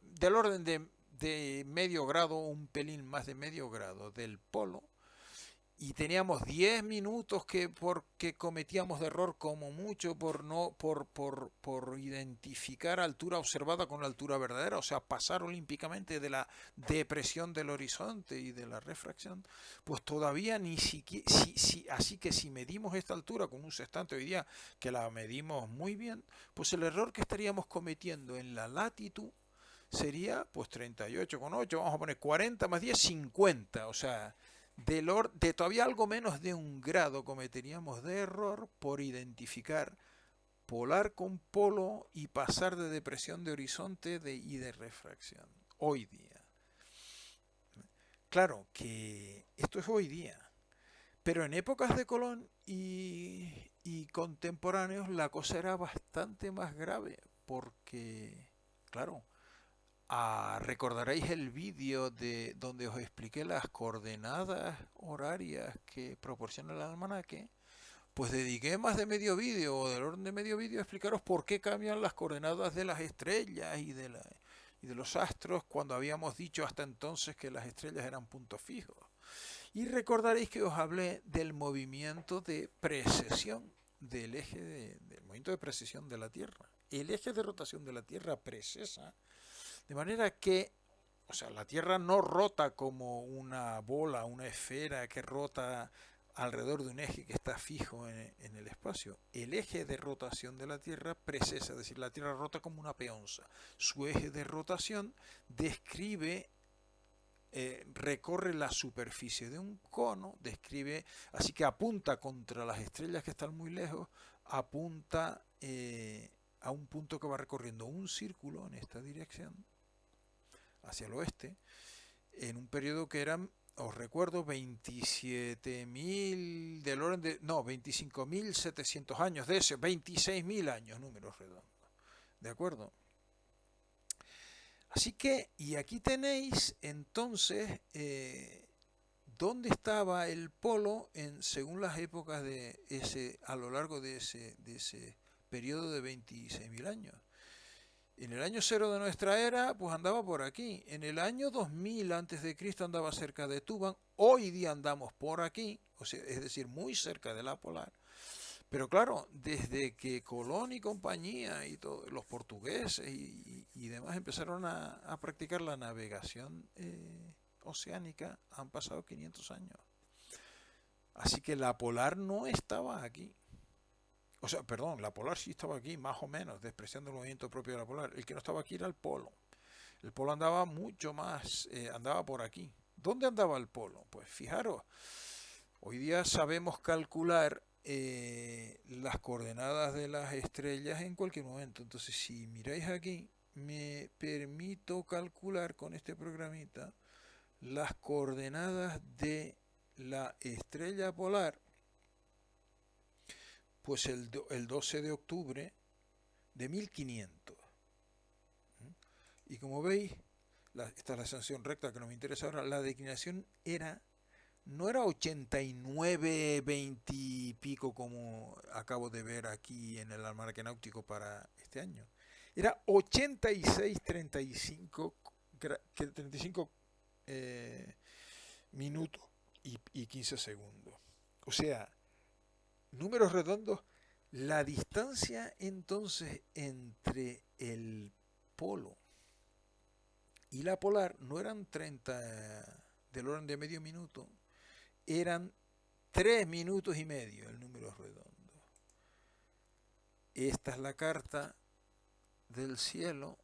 del orden de medio grado, un pelín más de medio grado del polo, y teníamos 10 minutos porque cometíamos de error como mucho por identificar altura observada con la altura verdadera, o sea, pasar olímpicamente de la depresión del horizonte y de la refracción, pues todavía ni siquiera, así que si medimos esta altura con un sextante hoy día, que la medimos muy bien, pues el error que estaríamos cometiendo en la latitud sería pues 38,8, vamos a poner 40 más 10, 50, o sea, de todavía algo menos de un grado cometeríamos de error por identificar polar con polo y pasar de depresión de horizonte y de refracción. Hoy día. Claro que esto es hoy día, pero en épocas de Colón y contemporáneos la cosa era bastante más grave porque, claro, recordaréis el vídeo de donde os expliqué las coordenadas horarias que proporciona el almanaque. Pues dediqué más de medio vídeo o del orden de medio vídeo a explicaros por qué cambian las coordenadas de las estrellas y de los astros cuando habíamos dicho hasta entonces que las estrellas eran puntos fijos. Y recordaréis que os hablé del movimiento de precesión del del movimiento de precesión de la Tierra. El eje de rotación de la Tierra precesa, de manera que, o sea, la Tierra no rota como una bola, una esfera que rota alrededor de un eje que está fijo en el espacio. El eje de rotación de la Tierra precesa, es decir, la Tierra rota como una peonza. Su eje de rotación describe, recorre la superficie de un cono, describe, así que apunta contra las estrellas que están muy lejos, apunta a un punto que va recorriendo un círculo en esta dirección hacia el oeste, en un periodo que eran, os recuerdo, 27.000 del orden de, no, 25.700 años, de ese, 26.000 años, números redondos. ¿De acuerdo? Así que, y aquí tenéis entonces dónde estaba el polo según las épocas de a lo largo de ese periodo de 26.000 años. En el año cero de nuestra era, pues andaba por aquí. En el año 2000 antes de Cristo andaba cerca de Tuban. Hoy día andamos por aquí, o sea, es decir, muy cerca de la polar. Pero claro, desde que Colón y compañía y los portugueses y demás empezaron a practicar la navegación oceánica, han pasado 500 años. Así que la polar no estaba aquí. O sea, perdón, la polar sí estaba aquí, más o menos, despreciando el movimiento propio de la polar. El que no estaba aquí era el polo. El polo andaba mucho más, andaba por aquí. ¿Dónde andaba el polo? Pues fijaros, hoy día sabemos calcular las coordenadas de las estrellas en cualquier momento. Entonces, si miráis aquí, me permito calcular con este programita las coordenadas de la estrella polar, pues el 12 de octubre de 1500. Y como veis, esta es la sanción recta que nos interesa ahora, la declinación no era 89, 20 y pico como acabo de ver aquí en el almanaque náutico para este año. Era 86, 35, 35 minutos y 15 segundos. O sea, números redondos, la distancia entonces entre el polo y la polar no eran 30 del orden de medio minuto, eran 3 minutos y medio el número redondo. Esta es la carta del cielo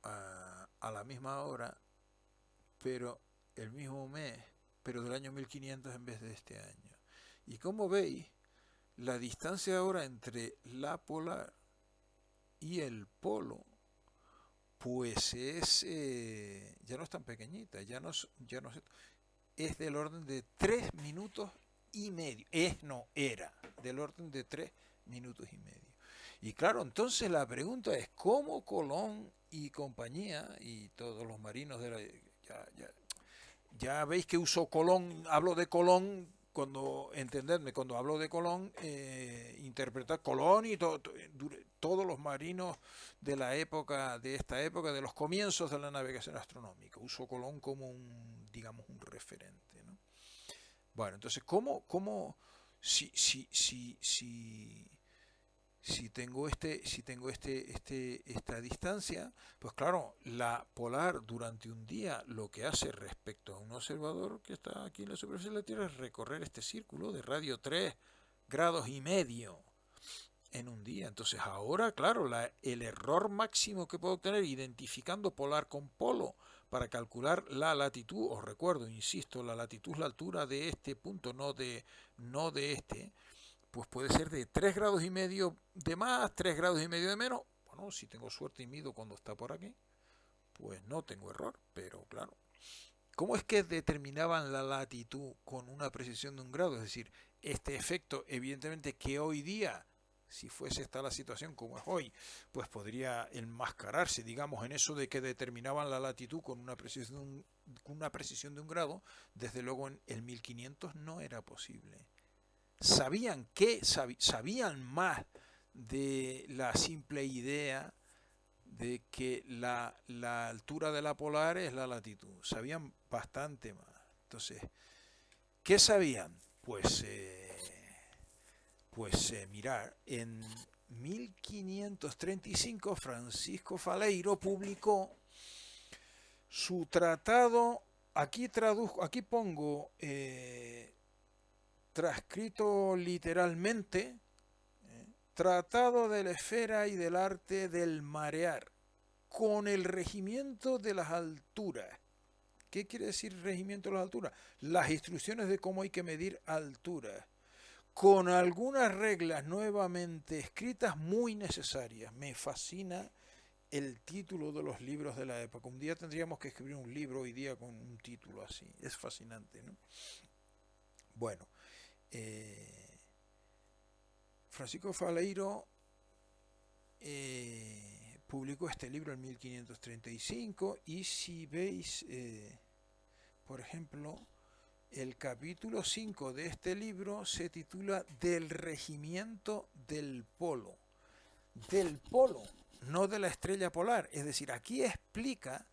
a la misma hora, pero el mismo mes, pero del año 1500 en vez de este año. Y como veis, la distancia ahora entre la polar y el polo, pues ya no es tan pequeñita, es del orden de 3 minutos y medio. Era del orden de 3 minutos y medio. Y claro, entonces la pregunta es, ¿cómo Colón y compañía y todos los marinos de la... Ya veis que uso Colón, hablo de Colón cuando hablo de Colón, interpretar Colón y todos los marinos de la época, de esta época, de los comienzos de la navegación astronómica. Uso Colón como digamos, un referente, ¿no? Bueno, entonces, si tengo esta distancia, pues claro, la polar durante un día lo que hace respecto a un observador que está aquí en la superficie de la Tierra es recorrer este círculo de radio 3 grados y medio en un día. Entonces ahora, claro, el error máximo que puedo obtener identificando polar con polo para calcular la latitud, os recuerdo, insisto, la latitud es la altura de este punto, no de este, pues puede ser de 3 grados y medio de más, 3 grados y medio de menos. Bueno, si tengo suerte y mido cuando está por aquí, pues no tengo error, pero claro. ¿Cómo es que determinaban la latitud con una precisión de un grado? Es decir, este efecto, evidentemente que hoy día, si fuese esta la situación como es hoy, pues podría enmascararse, digamos, en eso de que determinaban la latitud con una precisión de un grado. Desde luego en el 1500 no era posible. Sabían más de la simple idea de que la altura de la polar es la latitud. Sabían bastante más. Entonces, ¿qué sabían? Mirar, en 1535 Francisco Faleiro publicó su tratado, aquí pongo transcrito literalmente, Tratado de la esfera y del arte del marear, con el regimiento de las alturas. ¿Qué quiere decir regimiento de las alturas? Las instrucciones de cómo hay que medir alturas, con algunas reglas nuevamente escritas muy necesarias. Me fascina el título de los libros de la época. Un día tendríamos que escribir un libro hoy día con un título así. Es fascinante, ¿no? Bueno, Francisco Faleiro publicó este libro en 1535 y si veis, por ejemplo, el capítulo 5 de este libro se titula Del regimiento del polo. Del polo, no de la estrella polar. Es decir, aquí explica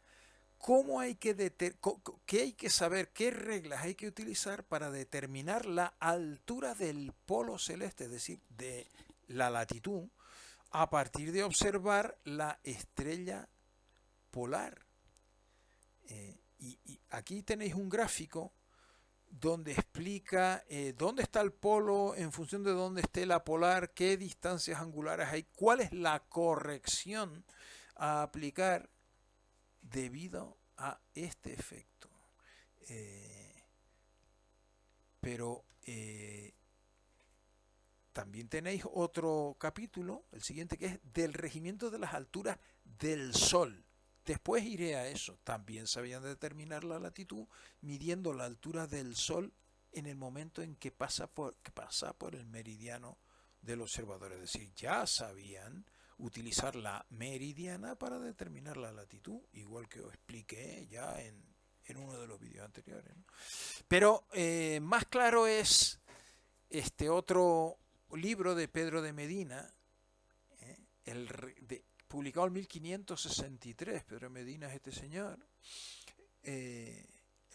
cómo qué hay que saber, qué reglas hay que utilizar para determinar la altura del polo celeste, es decir, de la latitud, a partir de observar la estrella polar. Y aquí tenéis un gráfico donde explica dónde está el polo en función de dónde esté la polar, qué distancias angulares hay, cuál es la corrección a aplicar debido a este efecto. Pero también tenéis otro capítulo, el siguiente, que es del regimiento de las alturas del Sol. Después iré a eso. También sabían determinar la latitud midiendo la altura del Sol en el momento en que pasa por el meridiano del observador. Es decir, ya sabían utilizar la meridiana para determinar la latitud, igual que os expliqué ya en uno de los vídeos anteriores, ¿no? Pero más claro es este otro libro de Pedro de Medina, publicado en 1563. Pedro de Medina es este señor. El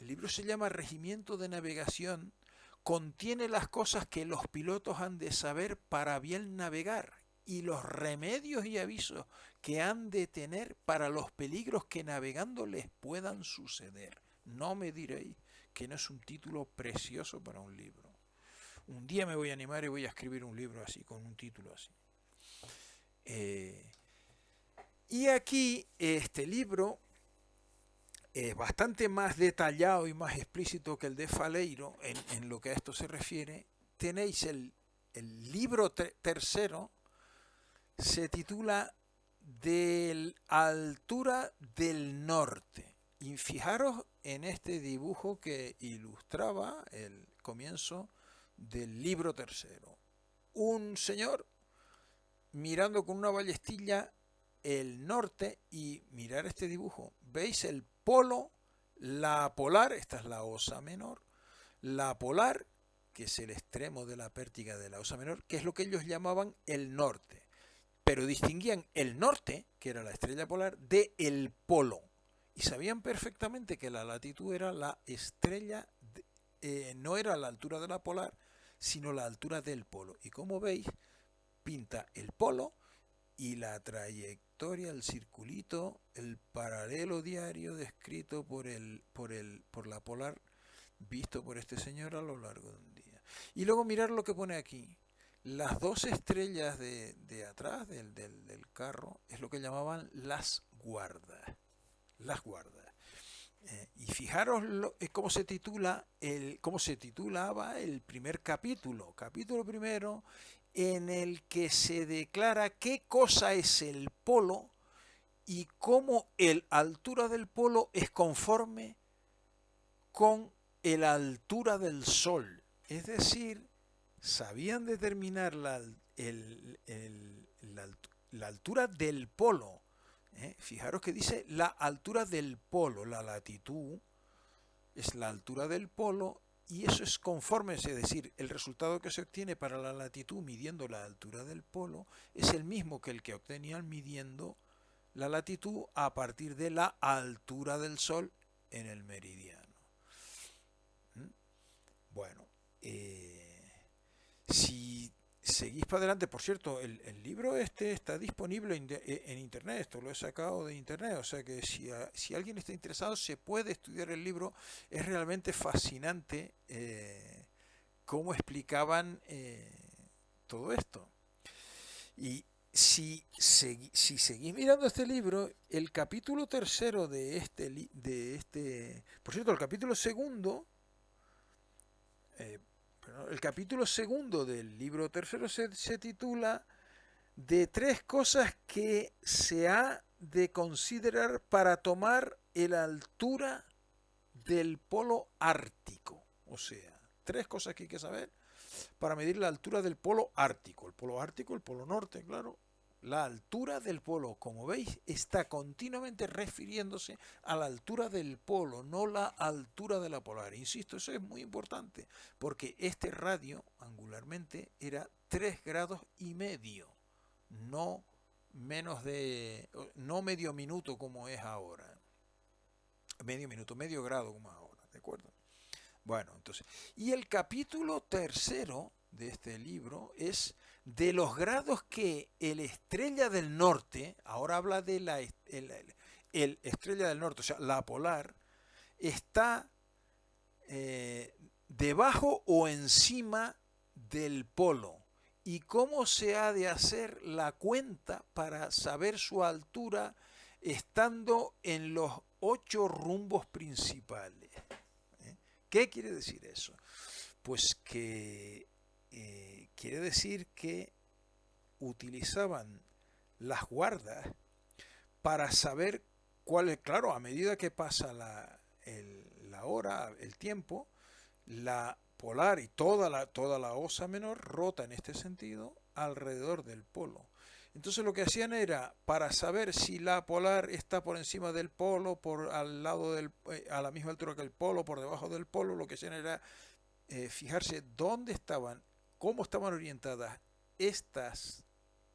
libro se llama Regimiento de Navegación. Contiene las cosas que los pilotos han de saber para bien navegar y los remedios y avisos que han de tener para los peligros que navegando les puedan suceder. No me diréis que no es un título precioso para un libro. Un día me voy a animar y voy a escribir un libro así, con un título así. Y aquí este libro es bastante más detallado y más explícito que el de Faleiro en lo que a esto se refiere. Tenéis el libro tercero, se titula De altura del norte. Y fijaros en este dibujo que ilustraba el comienzo del libro tercero. Un señor mirando con una ballestilla el norte, y mirar este dibujo. ¿Veis el polo? La polar, esta es la osa menor. La polar, que es el extremo de la pértiga de la osa menor, que es lo que ellos llamaban el norte. Pero distinguían el norte, que era la estrella polar, de el polo. Y sabían perfectamente que la latitud era la estrella, no era la altura de la polar, sino la altura del polo. Y como veis, pinta el polo y la trayectoria, el circulito, el paralelo diario descrito por la polar, visto por este señor a lo largo de un día. Y luego mirar lo que pone aquí. Las dos estrellas de atrás del carro es lo que llamaban las guardas. Las guardas. Y fijaros cómo se titulaba el primer capítulo. Capítulo primero, en el que se declara qué cosa es el polo y cómo la altura del polo es conforme con la altura del Sol. Es decir, sabían determinar la altura del polo. Fijaros que dice la altura del polo, la latitud es la altura del polo, y eso es conforme, es decir, el resultado que se obtiene para la latitud midiendo la altura del polo es el mismo que el que obtenían midiendo la latitud a partir de la altura del Sol en el meridiano. Bueno, si seguís para adelante, por cierto, el libro este está disponible en internet, esto lo he sacado de internet, o sea que si alguien está interesado se puede estudiar el libro. Es realmente fascinante cómo explicaban todo esto. Y si seguís mirando este libro, el capítulo tercero por cierto, el capítulo segundo, el capítulo segundo del libro tercero se titula de 3 cosas que se ha de considerar para tomar la altura del polo ártico. O sea, 3 cosas que hay que saber para medir la altura del polo ártico. El polo ártico, el polo norte, claro. La altura del polo, como veis, está continuamente refiriéndose a la altura del polo, no la altura de la polar. Insisto, eso es muy importante, porque este radio, angularmente, era 3,5 grados, no medio minuto como es ahora. Medio minuto, medio grado como es ahora, ¿de acuerdo? Bueno, entonces, y el capítulo tercero de este libro es de los grados que el estrella del norte, ahora habla de el estrella del norte, o sea, la polar, está debajo o encima del polo. ¿Y cómo se ha de hacer la cuenta para saber su altura estando en los 8 rumbos principales? ¿Qué quiere decir eso? Pues que quiere decir que utilizaban las guardas para saber cuál es, claro, a medida que pasa la hora, el tiempo, la polar y toda la osa menor rota en este sentido alrededor del polo. Entonces lo que hacían era, para saber si la polar está por encima del polo, al lado a la misma altura que el polo, por debajo del polo, lo que hacían era fijarse dónde estaban, cómo estaban orientadas estas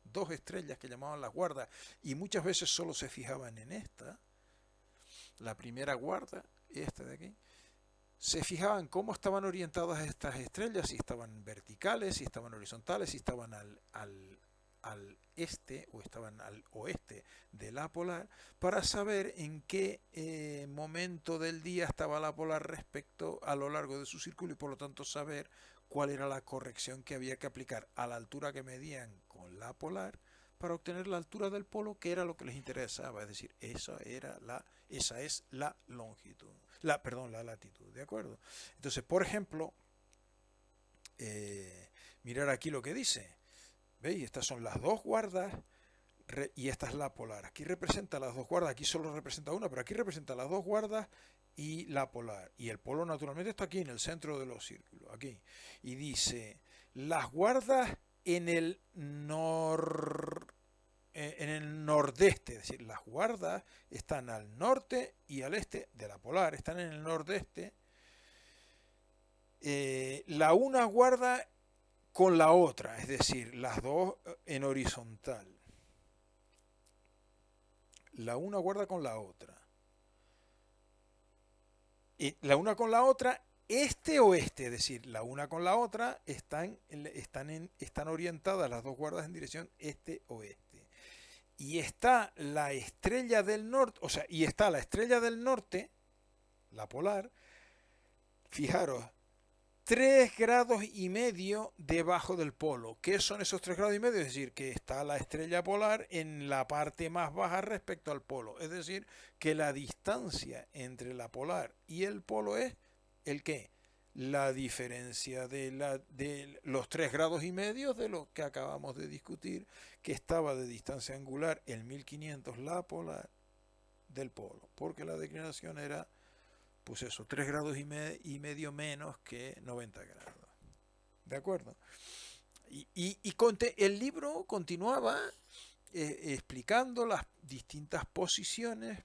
dos estrellas que llamaban las guardas, y muchas veces solo se fijaban en esta, la primera guarda, esta de aquí, se fijaban cómo estaban orientadas estas estrellas, si estaban verticales, si estaban horizontales, si estaban al este o estaban al oeste de la polar, para saber en qué momento del día estaba la polar respecto a lo largo de su círculo y por lo tanto saber cuál era la corrección que había que aplicar a la altura que medían con la polar para obtener la altura del polo, que era lo que les interesaba, es decir, esa es la longitud, la latitud, ¿de acuerdo? Entonces, por ejemplo, mirar aquí lo que dice. ¿Veis? Estas son las dos guardas y esta es la polar. Aquí representa las dos guardas, aquí solo representa una, pero aquí representa las dos guardas y la polar. Y el polo naturalmente está aquí en el centro de los círculos, aquí. Y dice, las guardas en el nordeste, es decir, las guardas están al norte y al este de la polar, están en el nordeste. La una guarda con la otra, es decir, las dos en horizontal. La una guarda con la otra. Y la una con la otra, este-oeste, es decir, la una con la otra están orientadas las dos guardas en dirección este-oeste. Y está la estrella del norte, o sea, y está la estrella del norte, la polar, fijaros, 3 grados y medio debajo del polo. ¿Qué son esos 3 grados y medio? Es decir, que está la estrella polar en la parte más baja respecto al polo. Es decir, que la distancia entre la polar y el polo es ¿el qué? La diferencia de los 3 grados y medio de lo que acabamos de discutir, que estaba de distancia angular en 1500 la polar del polo, porque la declinación era pues eso, 3 grados y medio menos que 90 grados. ¿De acuerdo? El libro continuaba explicando las distintas posiciones,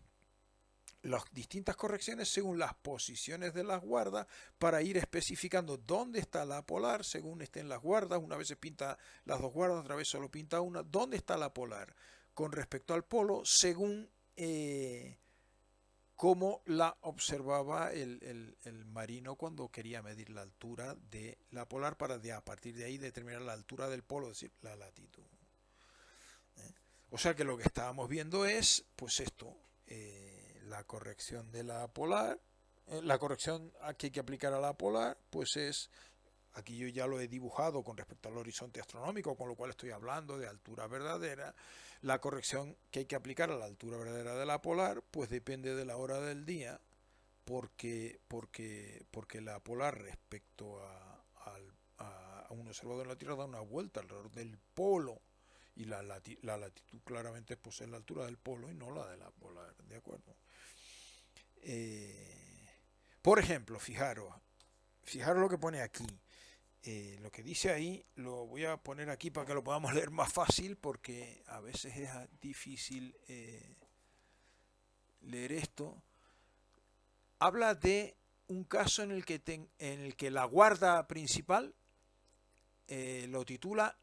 las distintas correcciones según las posiciones de las guardas, para ir especificando dónde está la polar según estén las guardas. Una vez se pinta las dos guardas, otra vez solo pinta una. ¿Dónde está la polar con respecto al polo según cómo la observaba el marino cuando quería medir la altura de la polar para a partir de ahí determinar la altura del polo, es decir, la latitud? O sea que lo que estábamos viendo es, pues esto, la corrección de la polar, la corrección que hay que aplicar a la polar, pues es, aquí yo ya lo he dibujado con respecto al horizonte astronómico, con lo cual estoy hablando de altura verdadera. La corrección que hay que aplicar a la altura verdadera de la polar, pues depende de la hora del día, porque la polar respecto a un observador en la Tierra da una vuelta alrededor del polo, y la latitud claramente pues es la altura del polo y no la de la polar, ¿de acuerdo? Por ejemplo, fijaros lo que pone aquí. Lo que dice ahí lo voy a poner aquí para que lo podamos leer más fácil, porque a veces es difícil leer esto. Habla de un caso en el que la guarda principal lo titula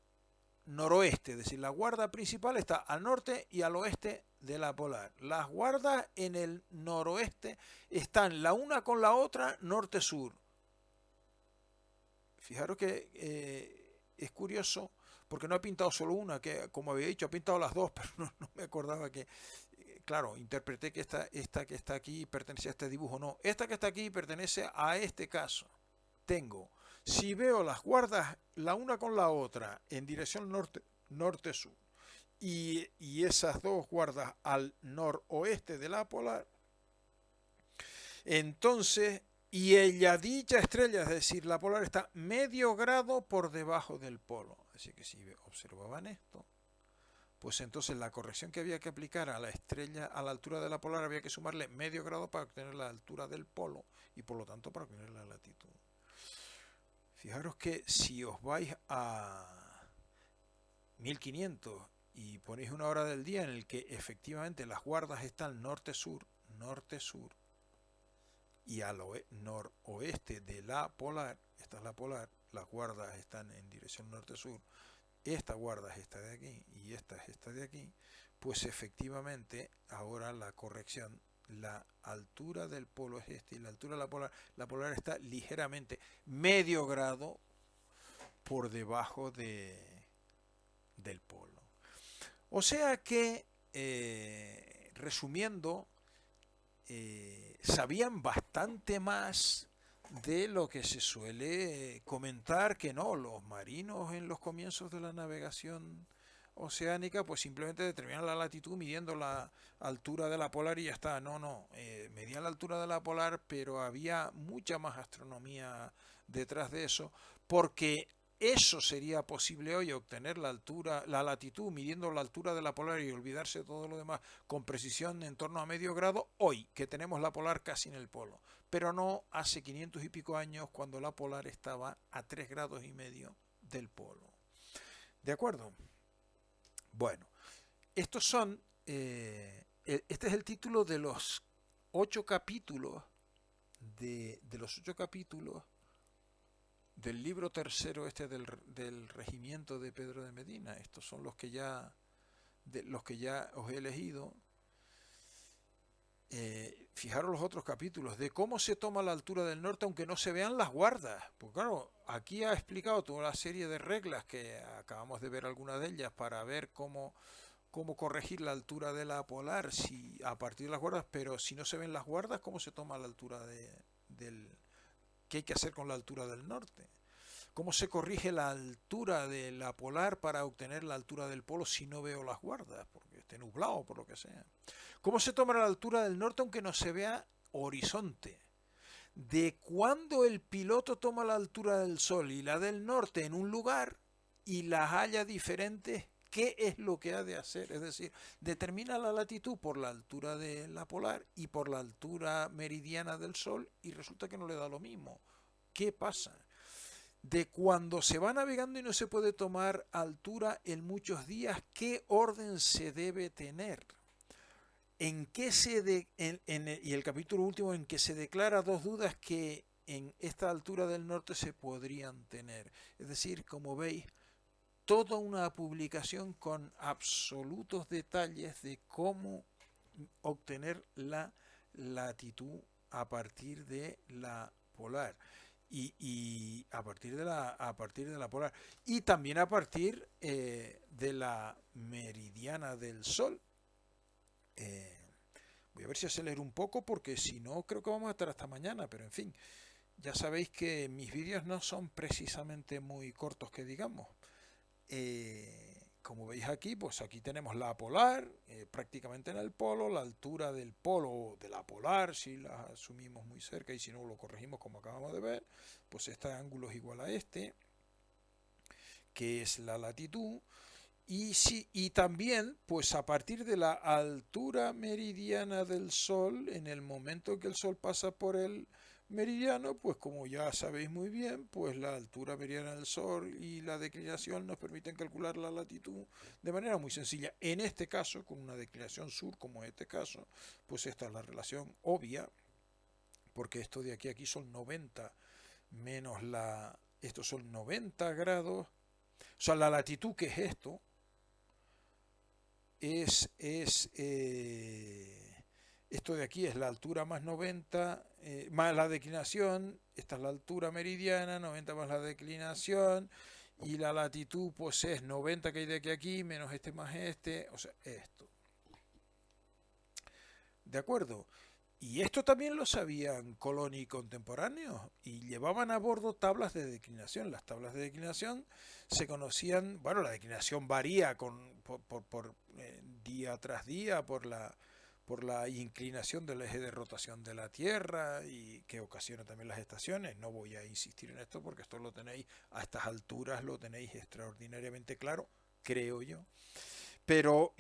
noroeste, es decir, la guarda principal está al norte y al oeste de la polar. Las guardas en el noroeste están la una con la otra norte-sur. Fijaros que es curioso, porque no ha pintado solo una, que como había dicho, ha pintado las dos, pero no me acordaba que, claro, interpreté que esta que está aquí pertenece a este dibujo. No, esta que está aquí pertenece a este caso. tengo, si veo las guardas la una con la otra en dirección norte-sur y esas dos guardas al noroeste de la polar, entonces, y ella dicha estrella, es decir, la polar está medio grado por debajo del polo. Así que si observaban esto, pues entonces la corrección que había que aplicar a la estrella a la altura de la polar había que sumarle medio grado para obtener la altura del polo y por lo tanto para obtener la latitud. Fijaros que si os vais a 1500 y ponéis una hora del día en el que efectivamente las guardas están norte-sur, norte-sur, y al noroeste de la polar, esta es la polar, las guardas están en dirección norte-sur, esta guarda es esta de aquí y esta es esta de aquí, pues efectivamente ahora la corrección, la altura del polo es este y la altura de la polar está ligeramente medio grado por debajo del polo. O sea que, resumiendo, sabían bastante más de lo que se suele comentar, que no, los marinos en los comienzos de la navegación oceánica pues simplemente determinan la latitud midiendo la altura de la polar y ya está. No, medían la altura de la polar, pero había mucha más astronomía detrás de eso, porque eso sería posible hoy, obtener la altura, la latitud midiendo la altura de la polar y olvidarse de todo lo demás con precisión en torno a medio grado, hoy que tenemos la polar casi en el polo, pero no hace 500 y pico años cuando la polar estaba a 3 grados y medio del polo. ¿De acuerdo? Bueno, estos son, este es el título de los 8 capítulos del libro tercero del regimiento de Pedro de Medina. Estos son los que ya os he elegido. Fijaros los otros capítulos de cómo se toma la altura del norte aunque no se vean las guardas. Pues claro, aquí ha explicado toda la serie de reglas que acabamos de ver algunas de ellas para ver cómo corregir la altura de la polar a partir de las guardas, pero si no se ven las guardas, ¿cómo se toma la altura qué hay que hacer con la altura del norte? ¿Cómo se corrige la altura de la polar para obtener la altura del polo si no veo las guardas, porque esté nublado o por lo que sea? ¿Cómo se toma la altura del norte aunque no se vea horizonte? De cuándo el piloto toma la altura del sol y la del norte en un lugar y las halla diferentes, ¿qué es lo que ha de hacer? Es decir, determina la latitud por la altura de la polar y por la altura meridiana del sol y resulta que no le da lo mismo. ¿Qué pasa? De cuando se va navegando y no se puede tomar altura en muchos días, ¿qué orden se debe tener? En qué y el capítulo último en que se declara dos dudas que en esta altura del norte se podrían tener. Es decir, como veis, toda una publicación con absolutos detalles de cómo obtener la latitud a partir de la polar. Y a partir de la polar y también a partir de la meridiana del sol. Voy a ver si acelero un poco porque si no creo que vamos a estar hasta mañana, pero en fin, ya sabéis que mis vídeos no son precisamente muy cortos que digamos. Como veis aquí, pues aquí tenemos la polar, prácticamente en el polo, la altura del polo de la polar, si la asumimos muy cerca y si no lo corregimos como acabamos de ver, pues este ángulo es igual a este, que es la latitud. Y también, pues a partir de la altura meridiana del Sol, en el momento que el Sol pasa por el meridiano, pues como ya sabéis muy bien, pues la altura meridiana del Sol y la declinación nos permiten calcular la latitud de manera muy sencilla. En este caso, con una declinación sur, como en este caso, pues esta es la relación obvia, porque esto de aquí a aquí son 90 menos estos son 90 grados, o sea, la latitud que es esto, esto de aquí es la altura más 90 más la declinación, esta es la altura meridiana, 90 más la declinación, y la latitud pues es 90 que hay de aquí a aquí, menos este más este, o sea, esto. ¿De acuerdo? Y esto también lo sabían Colón y contemporáneos y llevaban a bordo tablas de declinación. Las tablas de declinación se conocían, bueno, la declinación varía día tras día por la inclinación del eje de rotación de la Tierra y que ocasiona también las estaciones. No voy a insistir en esto porque esto lo tenéis a estas alturas, lo tenéis extraordinariamente claro, creo yo. Pero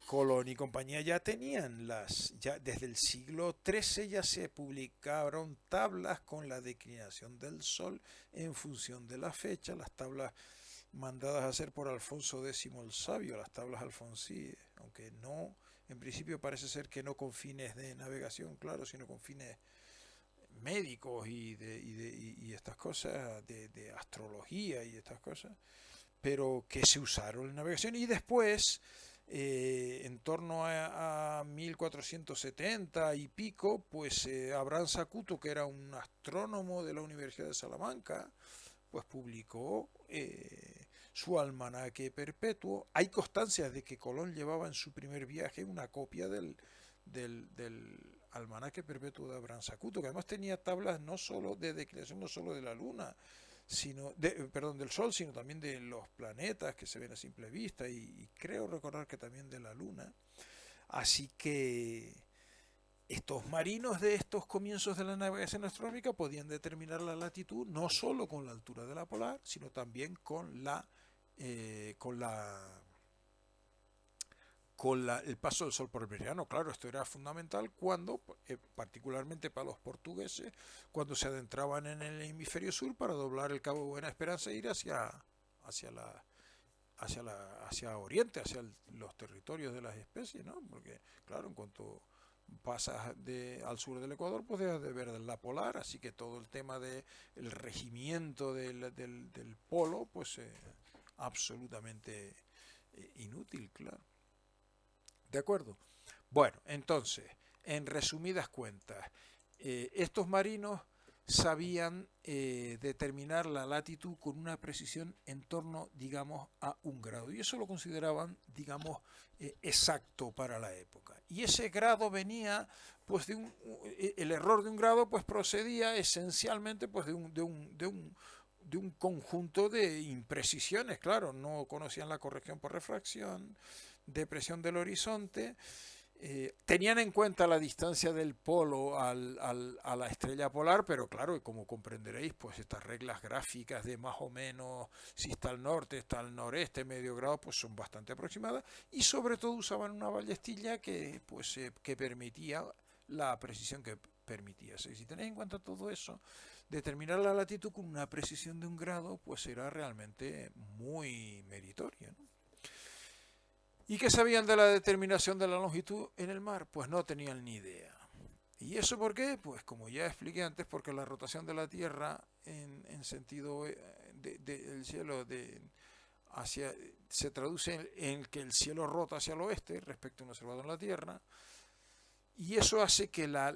Colón y compañía ya tenían ya desde el siglo XIII ya se publicaron tablas con la declinación del Sol en función de la fecha, las tablas mandadas a hacer por Alfonso X el Sabio, las tablas alfonsíes, aunque no, en principio parece ser que no con fines de navegación, claro, sino con fines médicos y estas cosas, de astrología y estas cosas, pero que se usaron en navegación y después, en torno a 1470 y pico, pues Abraham Sacuto, que era un astrónomo de la Universidad de Salamanca, pues publicó su almanaque perpetuo. Hay constancias de que Colón llevaba en su primer viaje una copia del almanaque perpetuo de Abraham Sacuto, que además tenía tablas no solo de declinación, no solo de la Luna, perdón, del Sol, sino también de los planetas que se ven a simple vista y creo recordar que también de la Luna. Así que estos marinos de estos comienzos de la navegación astronómica podían determinar la latitud no solo con la altura de la polar, sino también con el paso del Sol por el meridiano. Claro, esto era fundamental cuando, particularmente para los portugueses, cuando se adentraban en el hemisferio sur para doblar el Cabo de Buena Esperanza e ir hacia la, hacia Oriente, los territorios de las especies, ¿no? Porque, claro, en cuanto pasas al sur del Ecuador, pues dejas de ver la polar, así que todo el tema del regimiento del polo, pues absolutamente inútil, claro. ¿De acuerdo? Bueno, entonces, en resumidas cuentas, estos marinos sabían determinar la latitud con una precisión en torno, digamos, a 1 grado. Y eso lo consideraban, digamos, exacto para la época. Y ese grado venía, pues, el error de 1 grado, pues, procedía esencialmente, pues, de un conjunto de imprecisiones. Claro, no conocían la corrección por refracción, depresión del horizonte, tenían en cuenta la distancia del polo a la estrella polar, pero claro, como comprenderéis, pues estas reglas gráficas de más o menos si está al norte, está al noreste, medio grado, pues son bastante aproximadas y sobre todo usaban una ballestilla que permitía la precisión que permitía. Si tenéis en cuenta todo eso, determinar la latitud con una precisión de 1 grado, pues era realmente muy meritorio, ¿no? ¿Y qué sabían de la determinación de la longitud en el mar? Pues no tenían ni idea. ¿Y eso por qué? Pues como ya expliqué antes, porque la rotación de la Tierra en sentido del cielo se traduce en que el cielo rota hacia el oeste respecto a un observador en la Tierra, y eso hace que la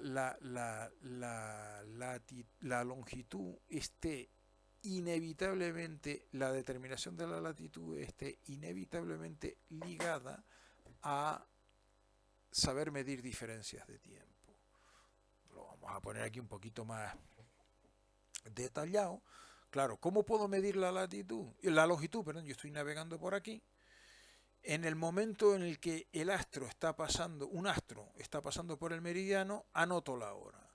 longitud esté inevitablemente, la determinación de la latitud esté inevitablemente ligada a saber medir diferencias de tiempo. Lo vamos a poner aquí un poquito más detallado. Claro, ¿cómo puedo medir la longitud? Perdón, yo estoy navegando por aquí. En el momento en el que un astro está pasando por el meridiano, anoto la hora.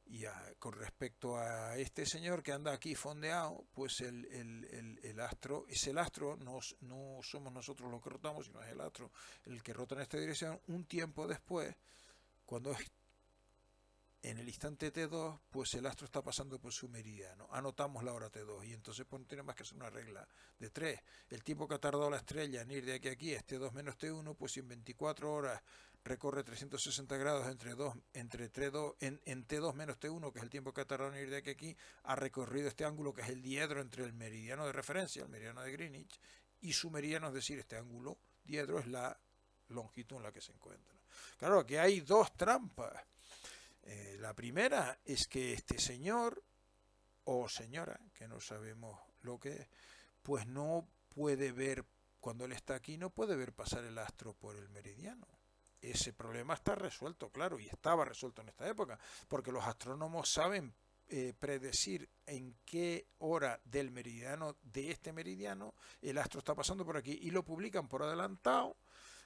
Y con respecto a este señor que anda aquí fondeado, pues el astro es el astro, no somos nosotros los que rotamos, sino es el astro el que rota en esta dirección. Un tiempo después, cuando es en el instante T2, pues el astro está pasando por su meridiano. Anotamos la hora T2 y entonces pues, tenemos que hacer una regla de 3. El tiempo que ha tardado la estrella en ir de aquí a aquí es T2 menos T1, pues si en 24 horas recorre 360 grados en T2 menos T1, que es el tiempo que ha tardado en ir de aquí a aquí, ha recorrido este ángulo que es el diedro entre el meridiano de referencia, el meridiano de Greenwich, y su meridiano, es decir, este ángulo diedro es la longitud en la que se encuentra. Claro, que hay dos trampas. La primera es que este señor o señora, que no sabemos lo que es, pues no puede ver, cuando él está aquí, no puede ver pasar el astro por el meridiano. ese problema está resuelto, claro, y estaba resuelto en esta época, porque los astrónomos saben predecir en qué hora del meridiano, de este meridiano, el astro está pasando por aquí, y lo publican por adelantado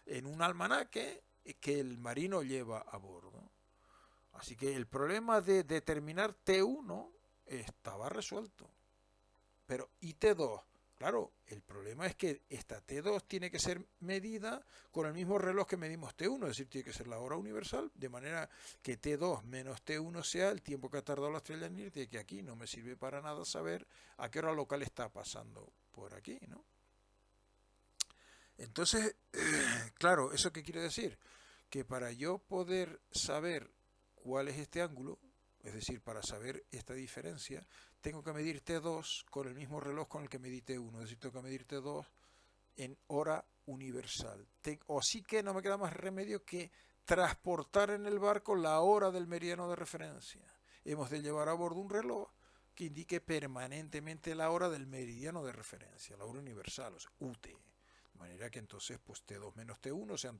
en un almanaque que el marino lleva a bordo. Así que el problema de determinar T1 estaba resuelto. Pero ¿y T2? Claro, el problema es que esta T2 tiene que ser medida con el mismo reloj que medimos T1, es decir, tiene que ser la hora universal, de manera que T2 menos T1 sea el tiempo que ha tardado la estrella en irte, que aquí no me sirve para nada saber a qué hora local está pasando por aquí, ¿no? Entonces, claro, ¿eso qué quiere decir? Que para yo poder saber cuál es este ángulo, es decir, para saber esta diferencia, tengo que medir T2 con el mismo reloj con el que medí T1, es decir, tengo que medir T2 en hora universal. O sí que no me queda más remedio que transportar en el barco la hora del meridiano de referencia. Hemos de llevar a bordo un reloj que indique permanentemente la hora del meridiano de referencia, la hora universal, o sea, UT. De manera que entonces pues T2 menos T1 sean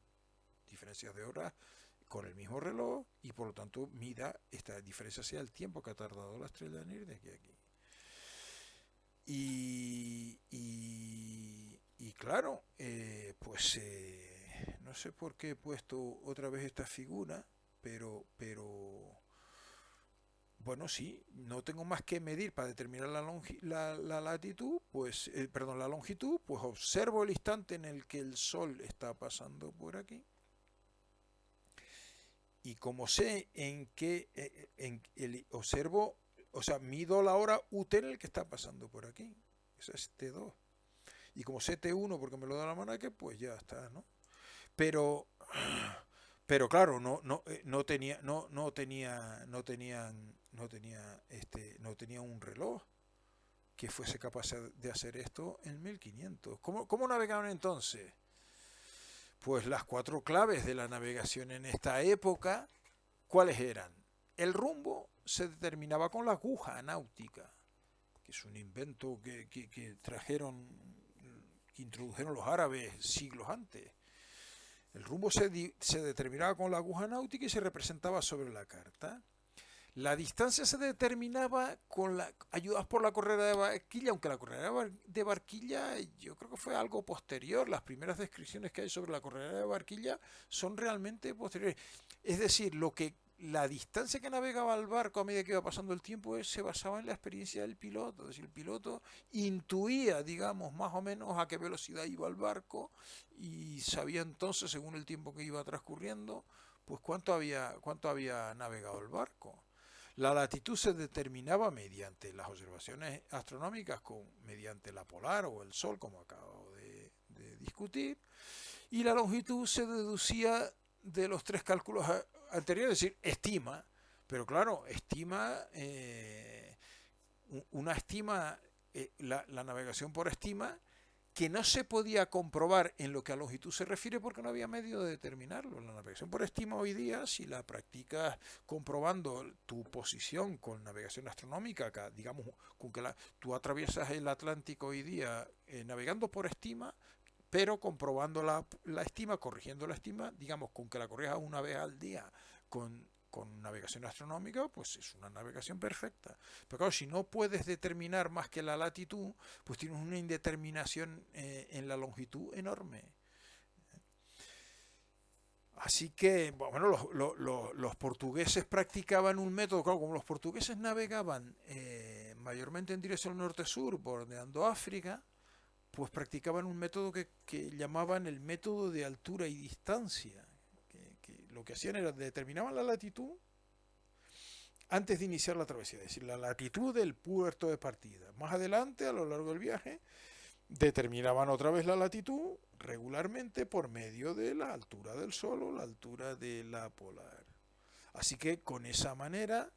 diferencias de hora con el mismo reloj y por lo tanto mida esta diferencia sea el tiempo que ha tardado la estrella en ir de aquí a aquí. Y claro, no sé por qué he puesto otra vez esta figura, pero bueno, sí, no tengo más que medir para determinar la latitud, pues, perdón, la longitud, pues observo el instante en el que el Sol está pasando por aquí. Y como sé en qué, observo, o sea, mido la hora UT en el que está pasando por aquí. Eso es T2. Y como sé T1 porque me lo da la almanaque, pues ya está, ¿no? Pero claro, no tenía un reloj que fuese capaz de hacer esto en 1500. ¿Cómo navegaban entonces? Pues las cuatro claves de la navegación en esta época, ¿cuáles eran? El rumbo se determinaba con la aguja náutica, que es un invento que trajeron, que introdujeron los árabes siglos antes. El rumbo se determinaba con la aguja náutica y se representaba sobre la carta. La distancia se determinaba ayudadas por la correa de barquilla, aunque la correa de barquilla yo creo que fue algo posterior. Las primeras descripciones que hay sobre la correa de barquilla son realmente posteriores. Es decir, la distancia que navegaba el barco a medida que iba pasando el tiempo se basaba en la experiencia del piloto. Es decir, el piloto intuía, digamos, más o menos a qué velocidad iba el barco y sabía entonces, según el tiempo que iba transcurriendo, pues cuánto había navegado el barco. La latitud se determinaba mediante las observaciones astronómicas, mediante la polar o el sol, como acabo de discutir, y la longitud se deducía de los tres cálculos anteriores, es decir, estima, pero claro, una estima, la navegación por estima, que no se podía comprobar en lo que a longitud se refiere porque no había medio de determinarlo. La navegación por estima hoy día, si la practicas comprobando tu posición con navegación astronómica, digamos, con que tú atraviesas el Atlántico hoy día navegando por estima, pero comprobando la estima, corrigiendo la estima, digamos, con que la corrijas una vez al día con navegación astronómica, pues es una navegación perfecta. Pero claro, si no puedes determinar más que la latitud, pues tienes una indeterminación en la longitud enorme. Así que, bueno, los portugueses practicaban un método, claro, como los portugueses navegaban mayormente en dirección norte-sur, bordeando África, pues practicaban un método que llamaban el método de altura y distancia. Que lo que hacían era determinaban la latitud antes de iniciar la travesía, es decir, la latitud del puerto de partida. Más adelante, a lo largo del viaje, determinaban otra vez la latitud regularmente por medio de la altura del Sol o la altura de la polar. Así que con esa manera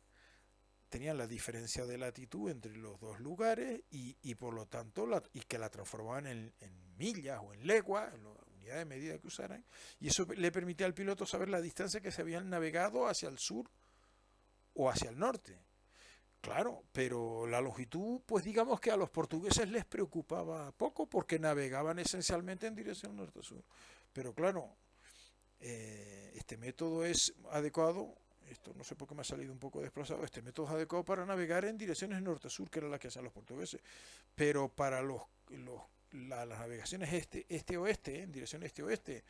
tenían la diferencia de latitud entre los dos lugares y por lo tanto y que la transformaban en millas o en leguas, en la unidad de medida que usaran, y eso le permitía al piloto saber la distancia que se habían navegado hacia el sur o hacia el norte. Claro, pero la longitud, pues digamos que a los portugueses les preocupaba poco porque navegaban esencialmente en dirección norte-sur. Pero claro, Este método es adecuado, esto no sé por qué me ha salido un poco desplazado, este método es adecuado para navegar en direcciones norte-sur, que era la que hacían los portugueses, pero para las navegaciones este-oeste, en dirección este-oeste,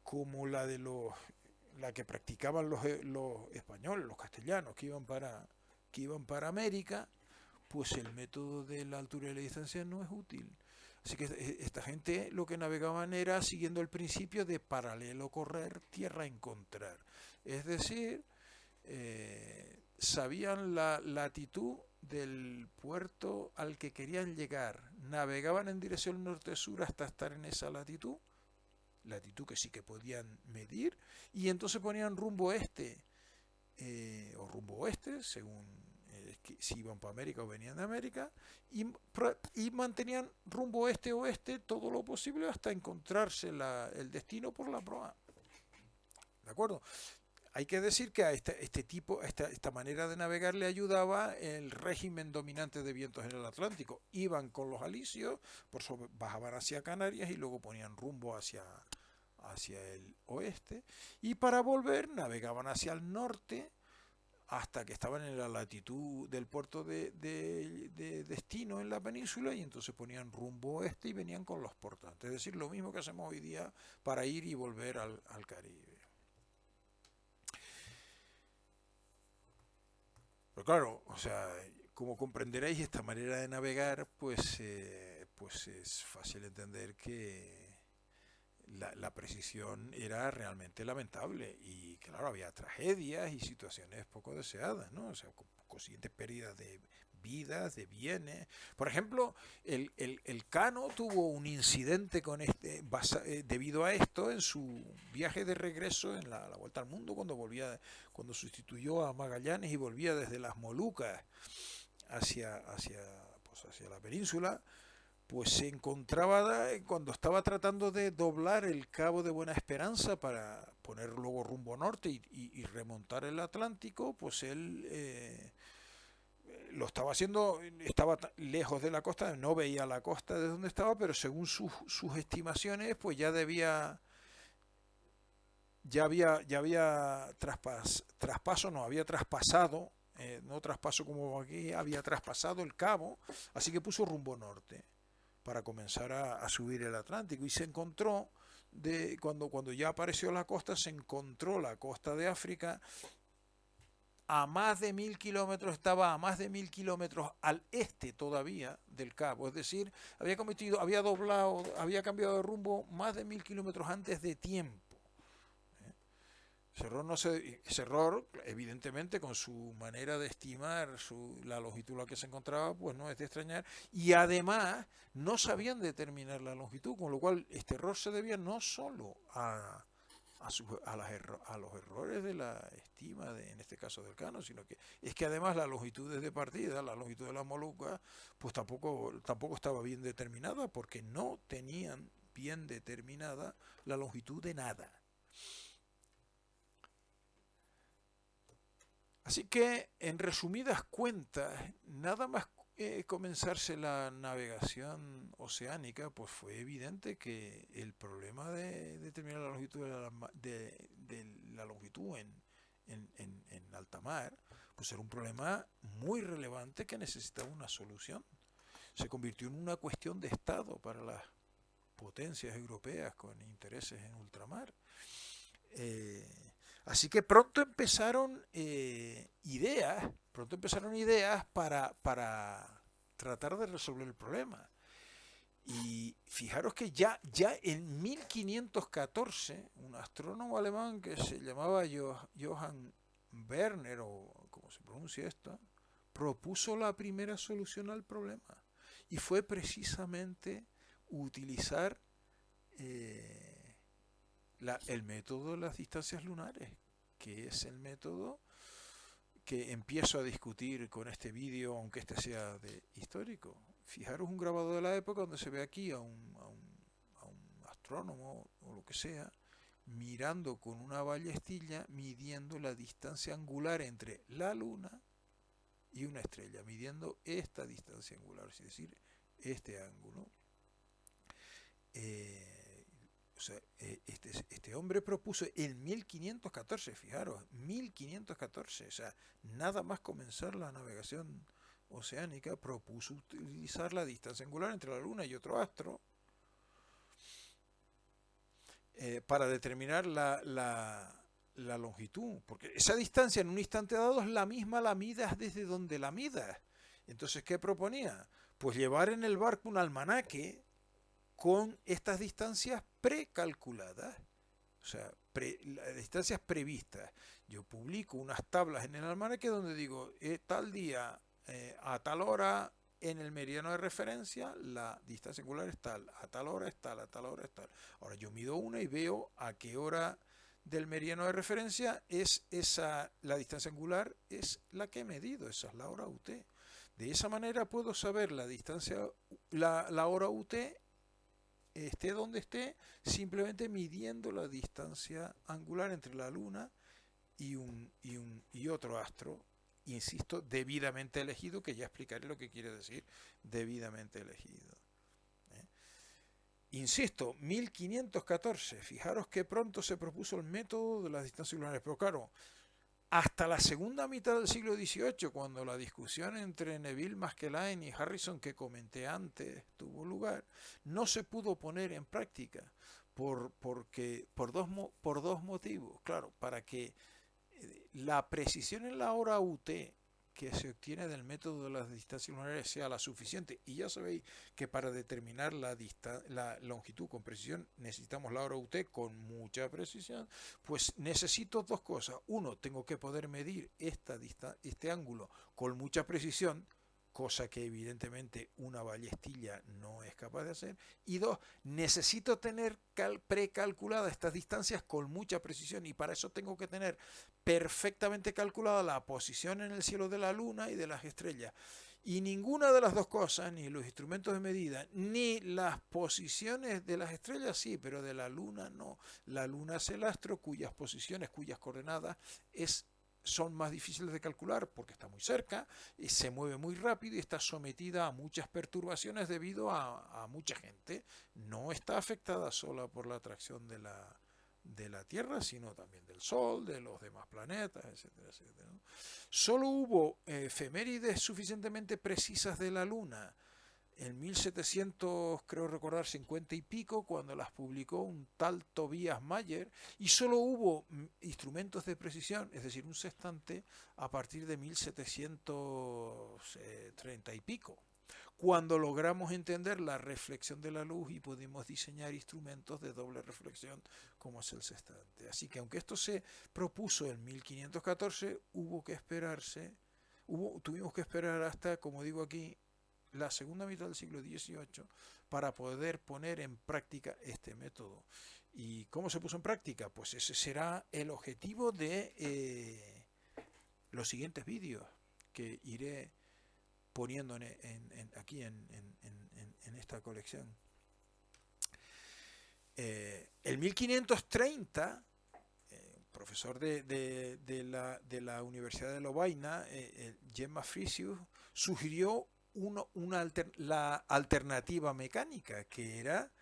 como la que practicaban los españoles, los castellanos, que iban para América, pues el método de la altura y la distancia no es útil. Así que esta gente lo que navegaban era siguiendo el principio de paralelo correr, tierra encontrar. Es decir, sabían la latitud del puerto al que querían llegar, navegaban en dirección norte-sur hasta estar en esa latitud que sí que podían medir, y entonces ponían rumbo este o rumbo oeste, según si iban para América o venían de América, y mantenían rumbo este-oeste todo lo posible hasta encontrarse el destino por la proa. ¿De acuerdo? Hay que decir que a esta manera de navegar le ayudaba el régimen dominante de vientos en el Atlántico. Iban con los alisios, por eso bajaban hacia Canarias y luego ponían rumbo hacia el oeste. Y para volver navegaban hacia el norte hasta que estaban en la latitud del puerto de destino en la península, y entonces ponían rumbo oeste y venían con los portantes. Es decir, lo mismo que hacemos hoy día para ir y volver al Caribe. Pero claro, o sea, como comprenderéis, esta manera de navegar, pues es fácil entender que la precisión era realmente lamentable, y claro, había tragedias y situaciones poco deseadas, ¿no? O sea, consiguientes pérdidas de vidas, de bienes. Por ejemplo, el Cano tuvo un incidente debido a esto en su viaje de regreso en la vuelta al mundo, cuando sustituyó a Magallanes y volvía desde las Molucas hacia la península. Pues se encontraba, cuando estaba tratando de doblar el Cabo de Buena Esperanza para poner luego rumbo norte y remontar el Atlántico, pues él lo estaba haciendo, estaba lejos de la costa, no veía la costa de donde estaba, pero según sus estimaciones, pues ya había traspaso, no, había traspasado, no traspaso como aquí, había traspasado el cabo, así que puso rumbo norte para comenzar a subir el Atlántico, y se encontró, cuando ya apareció la costa, se encontró la costa de África a más de 1000 kilómetros, estaba a más de 1000 kilómetros al este todavía del cabo, es decir, había doblado, había cambiado de rumbo más de 1000 kilómetros antes de tiempo. Ese error, evidentemente, con su manera de estimar la longitud a la que se encontraba, pues no es de extrañar. Y además, no sabían determinar la longitud, con lo cual este error se debía no solo a los errores de la estima, en este caso del Cano, sino que es que además la longitud de partida, la longitud de las Molucas, pues tampoco estaba bien determinada, porque no tenían bien determinada la longitud de nada. Así que, en resumidas cuentas, nada más comenzarse la navegación oceánica, pues fue evidente que el problema de determinar la longitud de la longitud en alta mar, pues era un problema muy relevante que necesitaba una solución. Se convirtió en una cuestión de Estado para las potencias europeas con intereses en ultramar. Así que pronto empezaron ideas para tratar de resolver el problema. Y fijaros que ya en 1514, un astrónomo alemán que se llamaba Johann Werner, o como se pronuncia esto, propuso la primera solución al problema. Y fue precisamente utilizar el método de las distancias lunares, que es el método que empiezo a discutir con este vídeo, aunque este sea histórico. Fijaros un grabado de la época donde se ve aquí a un astrónomo o lo que sea, mirando con una ballestilla, midiendo la distancia angular entre la luna y una estrella, midiendo esta distancia angular, es decir, este ángulo. O sea, este hombre propuso en 1514, fijaros, 1514, o sea, nada más comenzar la navegación oceánica, propuso utilizar la distancia angular entre la Luna y otro astro para determinar la longitud, porque esa distancia en un instante dado es la misma, la midas desde donde la midas. Entonces, ¿qué proponía? Pues llevar en el barco un almanaque con estas distancias precalculadas, o sea, las distancias previstas. Yo publico unas tablas en el almanaque donde digo, tal día, a tal hora, en el meridiano de referencia, la distancia angular es tal, a tal hora es tal, a tal hora es tal. Ahora yo mido una y veo a qué hora del meridiano de referencia es esa, la distancia angular es la que he medido, esa es la hora UT. De esa manera puedo saber la distancia, la hora UT esté donde esté, simplemente midiendo la distancia angular entre la Luna y otro astro, insisto, debidamente elegido, que ya explicaré lo que quiere decir debidamente elegido. Insisto, 1514, fijaros que pronto se propuso el método de las distancias angulares, pero claro, hasta la segunda mitad del siglo XVIII, cuando la discusión entre Neville Maskelyne y Harrison que comenté antes tuvo lugar, no se pudo poner en práctica por dos motivos. Claro, para que la precisión en la hora UT que se obtiene del método de las distancias lunares sea la suficiente, y ya sabéis que para determinar la longitud con precisión necesitamos la hora UT con mucha precisión, pues necesito dos cosas. Uno, tengo que poder medir este ángulo con mucha precisión, cosa que evidentemente una ballestilla no es capaz de hacer, y dos, necesito tener precalculadas estas distancias con mucha precisión, y para eso tengo que tener perfectamente calculada la posición en el cielo de la Luna y de las estrellas. Y ninguna de las dos cosas, ni los instrumentos de medida, ni las posiciones de las estrellas, sí, pero de la Luna no. La Luna es el astro cuyas posiciones, cuyas coordenadas son más difíciles de calcular porque está muy cerca, se mueve muy rápido y está sometida a muchas perturbaciones debido a mucha gente. No está afectada sola por la atracción de la Tierra, sino también del Sol, de los demás planetas, etcétera, etcétera, ¿no? Solo hubo efemérides suficientemente precisas de la Luna en 1700, creo recordar, 50 y pico, cuando las publicó un tal Tobias Mayer, y solo hubo instrumentos de precisión, es decir, un sextante, a partir de 1730 y pico, cuando logramos entender la reflexión de la luz y pudimos diseñar instrumentos de doble reflexión como es el sextante. Así que aunque esto se propuso en 1514, tuvimos que esperar hasta, como digo aquí, la segunda mitad del siglo XVIII para poder poner en práctica este método. ¿Y cómo se puso en práctica? Pues ese será el objetivo de los siguientes vídeos que iré poniendo aquí en esta colección. El 1530, profesor de la Universidad de Lovaina, Gemma Frisius, sugirió la alternativa mecánica, que era,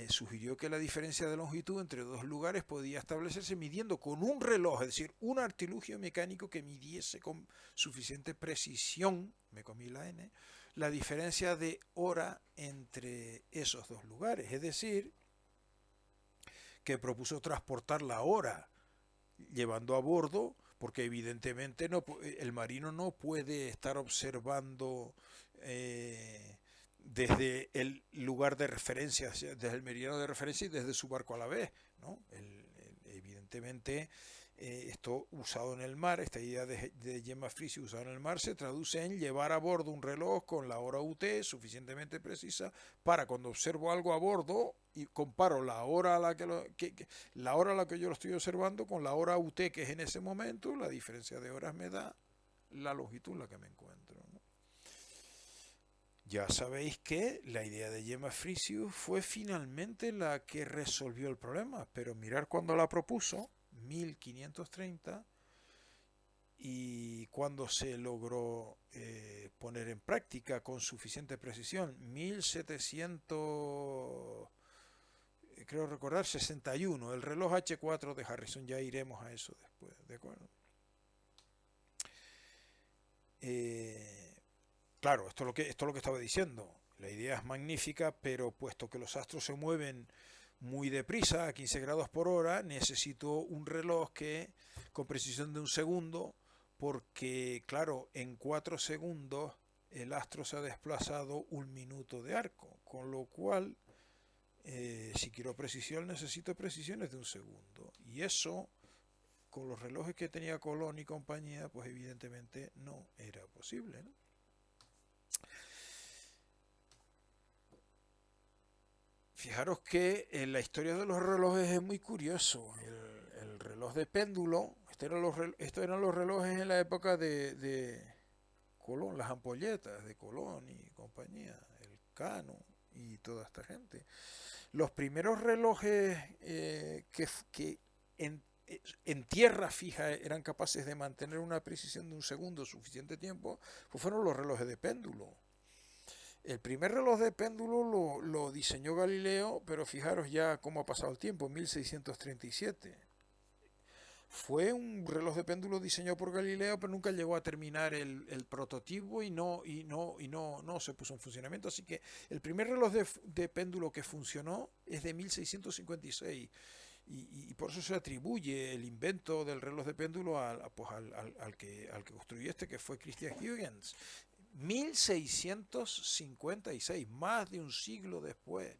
sugirió que la diferencia de longitud entre dos lugares podía establecerse midiendo con un reloj, es decir, un artilugio mecánico que midiese con suficiente precisión, me comí la N, la diferencia de hora entre esos dos lugares, es decir, que propuso transportar la hora llevando a bordo, porque evidentemente el marino no puede estar observando desde el lugar de referencia, desde el meridiano de referencia y desde su barco a la vez, ¿no? Evidentemente esto usado en el mar, esta idea de Gemma Frisius usada en el mar, se traduce en llevar a bordo un reloj con la hora UT suficientemente precisa para cuando observo algo a bordo y comparo la hora a la que yo lo estoy observando con la hora UT que es en ese momento, la diferencia de horas me da la longitud en la que me encuentro, ¿no? Ya sabéis que la idea de Gemma Frisius fue finalmente la que resolvió el problema, pero mirar cuando la propuso, 1530, y cuando se logró poner en práctica con suficiente precisión, 1700, creo recordar, 61, el reloj H4 de Harrison. Ya iremos a eso después, ¿de acuerdo? Claro, esto es lo que estaba diciendo. La idea es magnífica, pero puesto que los astros se mueven muy deprisa, a 15 grados por hora, necesito un reloj que con precisión de un segundo, porque claro, en 4 segundos el astro se ha desplazado un minuto de arco, con lo cual si quiero precisión necesito precisiones de un segundo. Y eso, con los relojes que tenía Colón y compañía, pues evidentemente no era posible, ¿no? Fijaros que en la historia de los relojes es muy curioso. El reloj de péndulo, estos eran los relojes en la época de Colón, las ampolletas de Colón y compañía, el Cano y toda esta gente. Los primeros relojes que en tierra fija eran capaces de mantener una precisión de un segundo suficiente tiempo, pues fueron los relojes de péndulo. El primer reloj de péndulo lo diseñó Galileo, pero fijaros ya cómo ha pasado el tiempo, 1637. Fue un reloj de péndulo diseñado por Galileo, pero nunca llegó a terminar el prototipo y no se puso en funcionamiento. Así que el primer reloj de péndulo que funcionó es de 1656. Y por eso se atribuye el invento del reloj de péndulo al que construyó que fue Christian Huygens. 1656, más de un siglo después,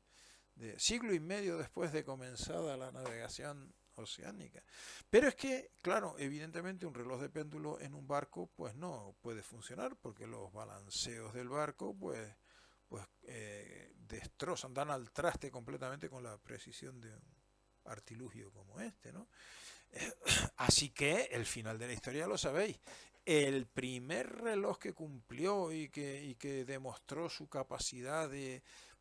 siglo y medio después de comenzada la navegación oceánica. Pero es que, claro, evidentemente un reloj de péndulo en un barco pues no puede funcionar porque los balanceos del barco destrozan, dan al traste completamente con la precisión de un artilugio como este, ¿no? Así que el final de la historia lo sabéis. El primer reloj que cumplió y que demostró su capacidad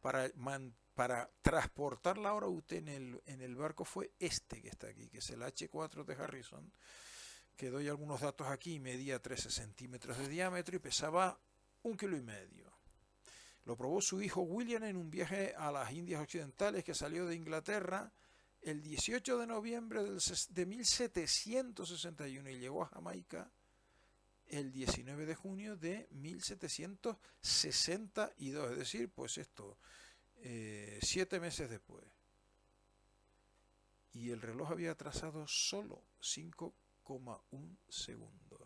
para transportar la hora UT en el barco fue este que está aquí, que es el H4 de Harrison, que doy algunos datos aquí, medía 13 centímetros de diámetro y pesaba 1,5 kilos. Lo probó su hijo William en un viaje a las Indias Occidentales que salió de Inglaterra el 18 de noviembre de 1761 y llegó a Jamaica el 19 de junio de 1762, es decir, pues esto, 7 meses después. Y el reloj había atrasado solo 5,1 segundos.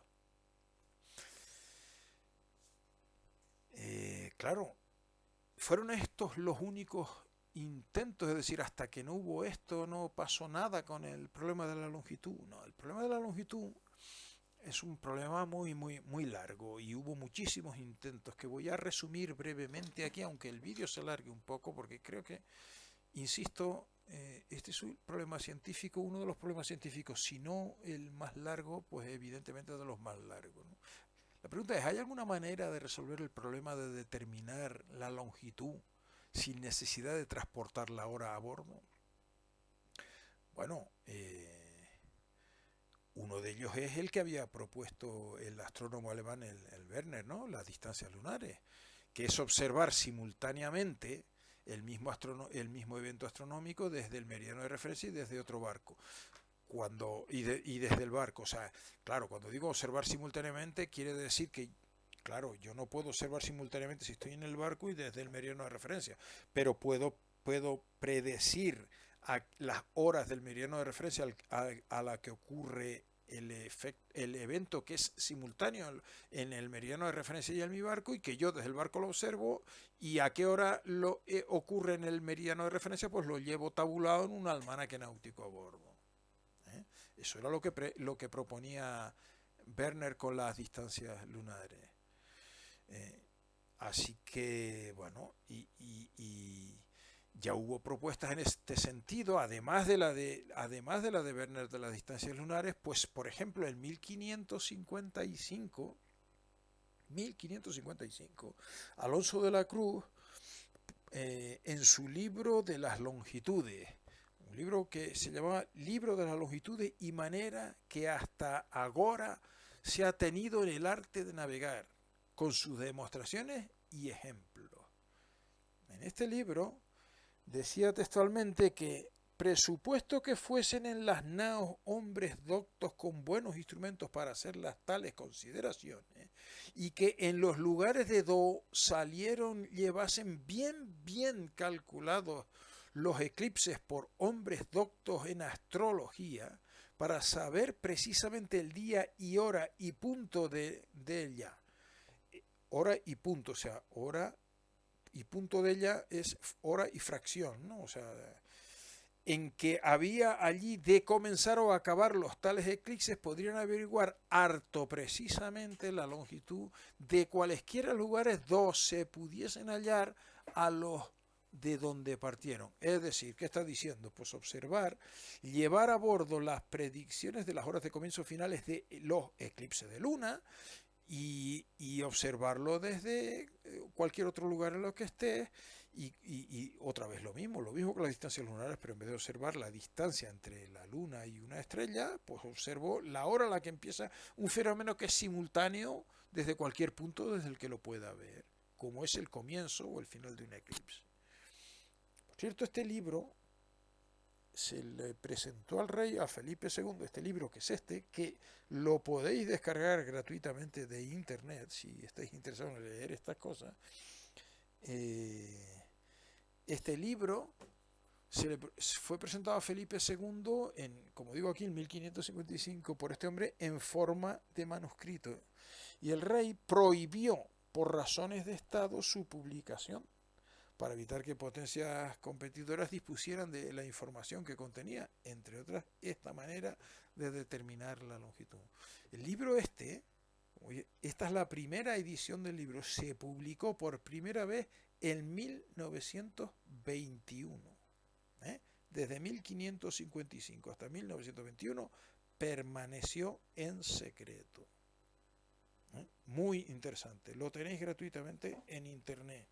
Claro, fueron estos los únicos intentos, es decir, hasta que no hubo esto, no pasó nada con el problema de la longitud. No, el problema de la longitud es un problema muy largo y hubo muchísimos intentos que voy a resumir brevemente aquí, aunque el vídeo se alargue un poco, porque creo que, insisto, este es un problema científico, uno de los problemas científicos, si no el más largo, pues evidentemente de los más largos, ¿no? La pregunta es, ¿hay alguna manera de resolver el problema de determinar la longitud sin necesidad de transportar la hora a bordo? Bueno, uno de ellos es el que había propuesto el astrónomo alemán, el Werner, ¿no? Las distancias lunares, que es observar simultáneamente el mismo evento astronómico desde el meridiano de referencia y desde otro barco. Y desde el barco, o sea, claro, cuando digo observar simultáneamente quiere decir que, claro, yo no puedo observar simultáneamente si estoy en el barco y desde el meridiano de referencia, pero puedo predecir a las horas del meridiano de referencia a la que ocurre el evento que es simultáneo en el meridiano de referencia y en mi barco, y que yo desde el barco lo observo, y a qué hora ocurre en el meridiano de referencia, pues lo llevo tabulado en un almanaque náutico a bordo. Eso era lo que proponía Werner con las distancias lunares. Así que, bueno, y ya hubo propuestas en este sentido, además de la de Werner de las distancias lunares, pues por ejemplo en 1555, Alonso de la Cruz, en su libro de las longitudes, un libro que se llamaba Libro de las Longitudes y Manera que hasta ahora se ha tenido en el arte de navegar, con sus demostraciones y ejemplos. En este libro Decía textualmente que presupuesto que fuesen en las naos hombres doctos con buenos instrumentos para hacer las tales consideraciones, y que en los lugares de do salieron, llevasen bien calculados los eclipses por hombres doctos en astrología, para saber precisamente el día y hora y punto de ella. Hora y punto, o sea, hora y punto de ella es hora y fracción, ¿no? O sea, en que había allí de comenzar o acabar los tales eclipses, podrían averiguar harto precisamente la longitud de cualesquiera lugares donde se pudiesen hallar a los de donde partieron. Es decir, ¿qué está diciendo? Pues observar, llevar a bordo las predicciones de las horas de comienzo finales de los eclipses de luna, y observarlo desde cualquier otro lugar en lo que esté, y otra vez lo mismo que las distancias lunares, pero en vez de observar la distancia entre la luna y una estrella, pues observo la hora a la que empieza un fenómeno que es simultáneo desde cualquier punto desde el que lo pueda ver, como es el comienzo o el final de un eclipse. Por cierto, este libro se le presentó al rey, a Felipe II, este libro que es este, que lo podéis descargar gratuitamente de internet si estáis interesados en leer estas cosas. Este libro fue presentado a Felipe II en, como digo aquí, en 1555 por este hombre en forma de manuscrito, y el rey prohibió por razones de Estado su publicación, para evitar que potencias competidoras dispusieran de la información que contenía, entre otras, esta manera de determinar la longitud. El libro esta es la primera edición del libro, se publicó por primera vez en 1921. Desde 1555 hasta 1921 permaneció en secreto. Muy interesante, lo tenéis gratuitamente en internet.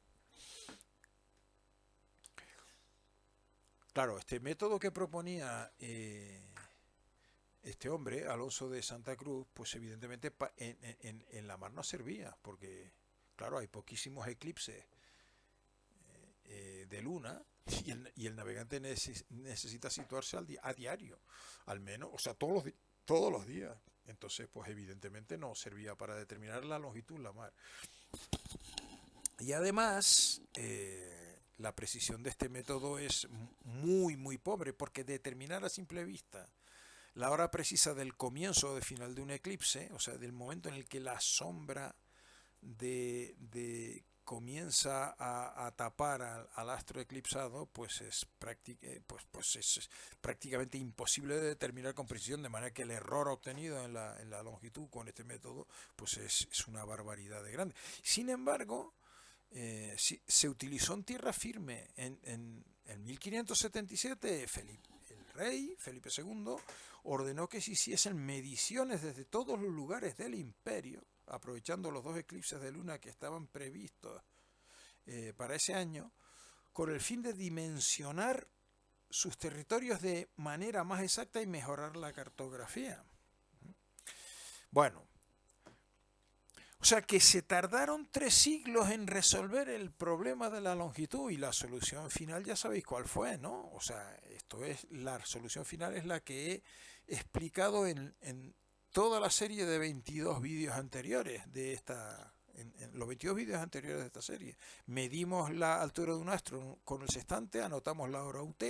Claro, este método que proponía este hombre, Alonso de Santa Cruz, pues evidentemente en la mar no servía, porque, claro, hay poquísimos eclipses de luna, y el navegante necesita situarse a diario, al menos, o sea, todos los días. Entonces, pues evidentemente no servía para determinar la longitud de la mar. Y además, la precisión de este método es muy pobre, porque determinar a simple vista la hora precisa del comienzo o de final de un eclipse, o sea, del momento en el que la sombra comienza a tapar al astro eclipsado, pues es prácticamente imposible de determinar con precisión, de manera que el error obtenido en la longitud con este método pues es una barbaridad de grande. Sin embargo, se utilizó en tierra firme. En 1577 el rey Felipe II ordenó que se hiciesen mediciones desde todos los lugares del imperio, aprovechando los 2 eclipses de luna que estaban previstos para ese año, con el fin de dimensionar sus territorios de manera más exacta y mejorar la cartografía. Bueno, o sea que se tardaron 3 siglos en resolver el problema de la longitud, y la solución final ya sabéis cuál fue, ¿no? O sea, la solución final es la que he explicado en toda la serie de 22 vídeos anteriores de esta. En los 22 vídeos anteriores de esta serie. Medimos la altura de un astro con el sextante, anotamos la hora UT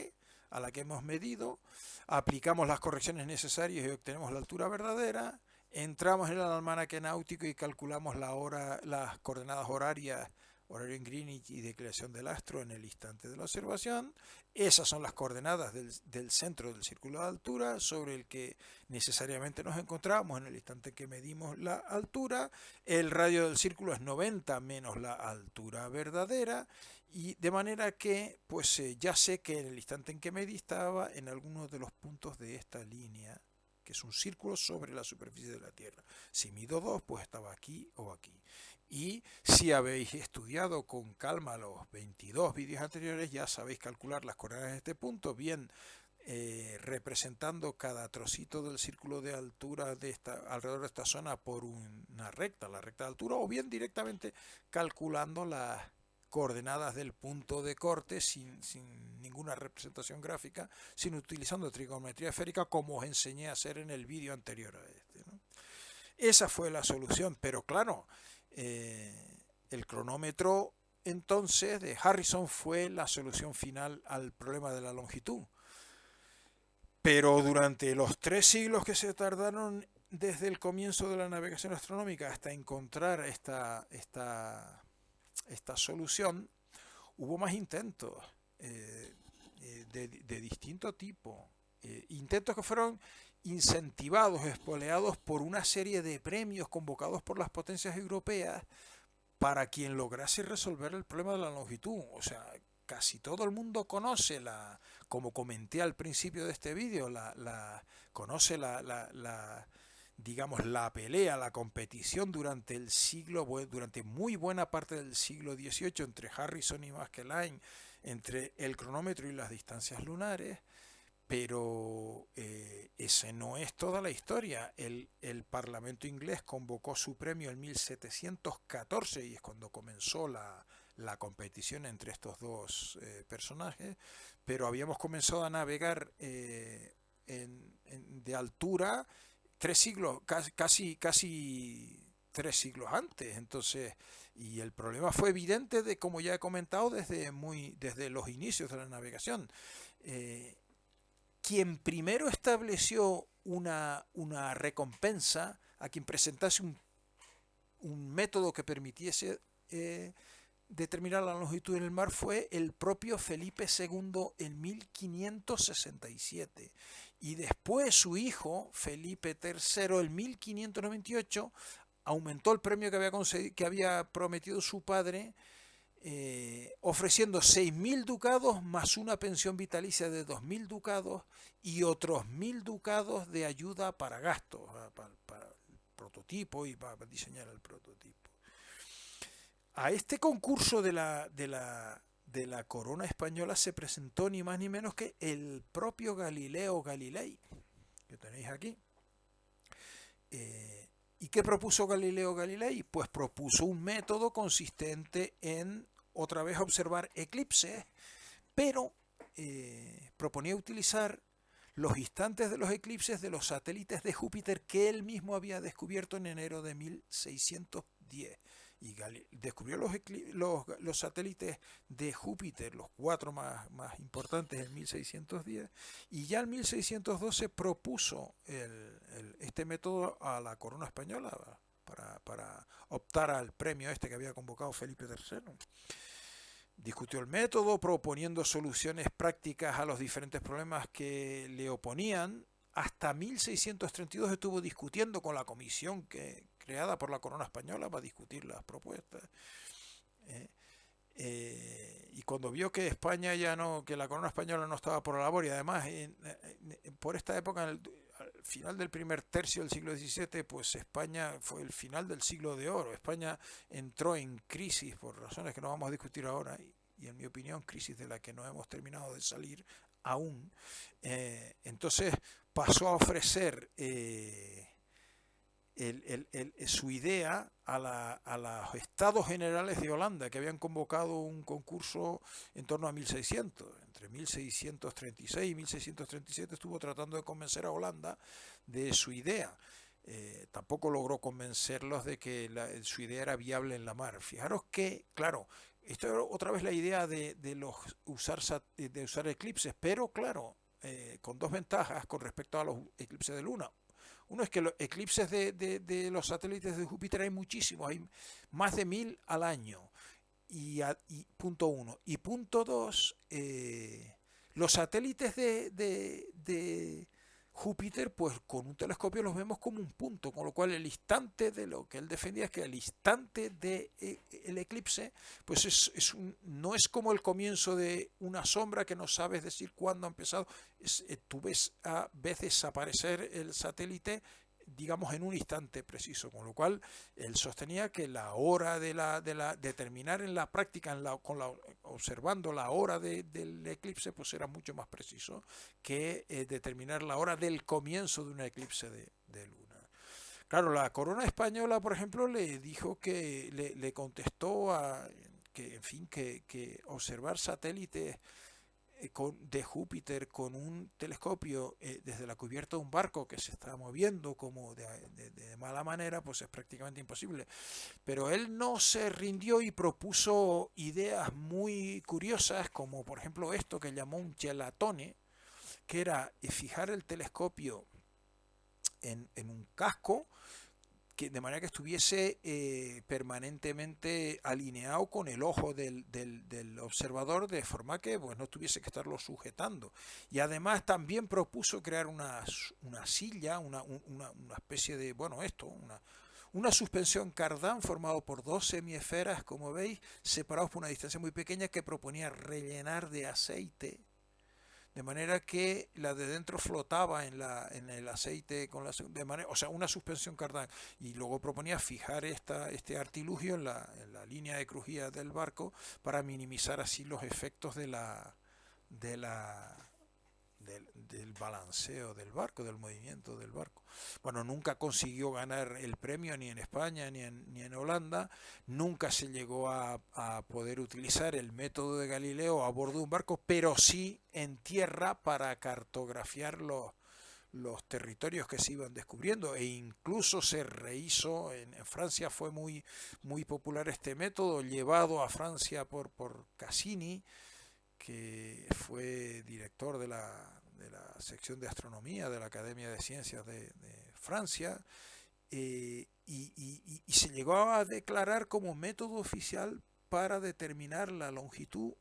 a la que hemos medido, aplicamos las correcciones necesarias y obtenemos la altura verdadera. Entramos en el almanaque náutico y calculamos la hora, las coordenadas horarias, horario en Greenwich y declinación del astro en el instante de la observación. Esas son las coordenadas del centro del círculo de altura sobre el que necesariamente nos encontramos en el instante en que medimos la altura. El radio del círculo es 90 menos la altura verdadera, y de manera que pues ya sé que en el instante en que medí estaba en alguno de los puntos de esta línea, que es un círculo sobre la superficie de la Tierra. Si mido 2, pues estaba aquí o aquí. Y si habéis estudiado con calma los 22 vídeos anteriores, ya sabéis calcular las coordenadas de este punto, bien representando cada trocito del círculo de altura alrededor de esta zona por una recta, la recta de altura, o bien directamente calculando las coordenadas del punto de corte sin ninguna representación gráfica, sino utilizando trigonometría esférica como os enseñé a hacer en el vídeo anterior a este, ¿no? Esa fue la solución, pero claro, el cronómetro entonces de Harrison fue la solución final al problema de la longitud. Pero durante los 3 siglos que se tardaron desde el comienzo de la navegación astronómica hasta encontrar esta solución, hubo más intentos de distinto tipo. Intentos que fueron incentivados, espoleados por una serie de premios convocados por las potencias europeas para quien lograse resolver el problema de la longitud. O sea, casi todo el mundo conoce como comenté al principio de este vídeo, conoce digamos, la pelea, la competición durante durante muy buena parte del siglo XVIII entre Harrison y Maskelyne, entre el cronómetro y las distancias lunares. Pero ese no es toda la historia. El Parlamento inglés convocó su premio en 1714 y es cuando comenzó la competición entre estos dos personajes, pero habíamos comenzado a navegar de altura 3 siglos, casi 3 siglos antes. Entonces, y el problema fue evidente, como ya he comentado, desde los inicios de la navegación. Quien primero estableció una recompensa a quien presentase un método que permitiese determinar la longitud en el mar fue el propio Felipe II en 1567. Y después su hijo, Felipe III, en 1598, aumentó el premio que había prometido su padre, ofreciendo 6.000 ducados más una pensión vitalicia de 2.000 ducados y otros 1.000 ducados de ayuda para gastos, para el prototipo y para diseñar el prototipo. A este concurso de la corona española se presentó ni más ni menos que el propio Galileo Galilei, que tenéis aquí. ¿Y qué propuso Galileo Galilei? Pues propuso un método consistente en, otra vez, observar eclipses, pero proponía utilizar los instantes de los eclipses de los satélites de Júpiter que él mismo había descubierto en enero de 1610. Y descubrió los satélites de Júpiter, los 4 más importantes, en 1610, y ya en 1612 propuso este método a la corona española para optar al premio que había convocado Felipe III. Discutió el método proponiendo soluciones prácticas a los diferentes problemas que le oponían. Hasta 1632 estuvo discutiendo con la comisión creada por la corona española para discutir las propuestas. Y cuando vio que España que la corona española no estaba por la labor, y además por esta época, al final del primer tercio del siglo XVII, pues España fue el final del siglo de oro. España entró en crisis por razones que no vamos a discutir ahora, y en mi opinión crisis de la que no hemos terminado de salir aún. Entonces pasó a ofrecer su idea a los Estados Generales de Holanda, que habían convocado un concurso en torno a 1600. Entre 1636 y 1637 estuvo tratando de convencer a Holanda de su idea. Tampoco logró convencerlos de que su idea era viable en la mar. Fijaros que, claro, esto era otra vez la idea de usar eclipses, pero claro, con dos ventajas con respecto a los eclipses de luna. Uno es que los eclipses de los satélites de Júpiter hay muchísimos, hay más de 1000 al año. Y punto uno. Y punto dos, los satélites de Júpiter, pues con un telescopio los vemos como un punto, con lo cual el instante de lo que él defendía es que el instante del eclipse, pues no es como el comienzo de una sombra que no sabes decir cuándo ha empezado. Tú ves a veces aparecer el satélite, digamos, en un instante preciso, con lo cual él sostenía que la hora de determinar en la práctica, observando la hora del eclipse, pues era mucho más preciso que determinar la hora del comienzo de un eclipse de luna. Claro, la corona española, por ejemplo, le dijo le contestó en fin, que observar satélites de Júpiter con un telescopio desde la cubierta de un barco que se está moviendo como de mala manera, pues es prácticamente imposible. Pero él no se rindió y propuso ideas muy curiosas, como por ejemplo esto que llamó un chelatone, que era fijar el telescopio en un casco, de manera que estuviese permanentemente alineado con el ojo del observador, de forma que pues, no tuviese que estarlo sujetando. Y además también propuso crear una silla, una especie de, bueno, una suspensión cardán formado por dos semiesferas, como veis, separados por una distancia muy pequeña, que proponía rellenar de aceite, de manera que la de dentro flotaba en el aceite, o sea, una suspensión cardán. Y luego proponía fijar este artilugio en la línea de crujía del barco para minimizar así los efectos de la, del balanceo del barco, del movimiento del barco. Bueno, nunca consiguió ganar el premio ni en España ni en Holanda. Nunca se llegó a poder utilizar el método de Galileo a bordo de un barco, pero sí en tierra para cartografiar los territorios que se iban descubriendo, e incluso se rehizo en Francia. Fue muy popular este método, llevado a Francia por Cassini, que fue director de la sección de astronomía de la Academia de Ciencias de Francia, y se llegó a declarar como método oficial para determinar la longitud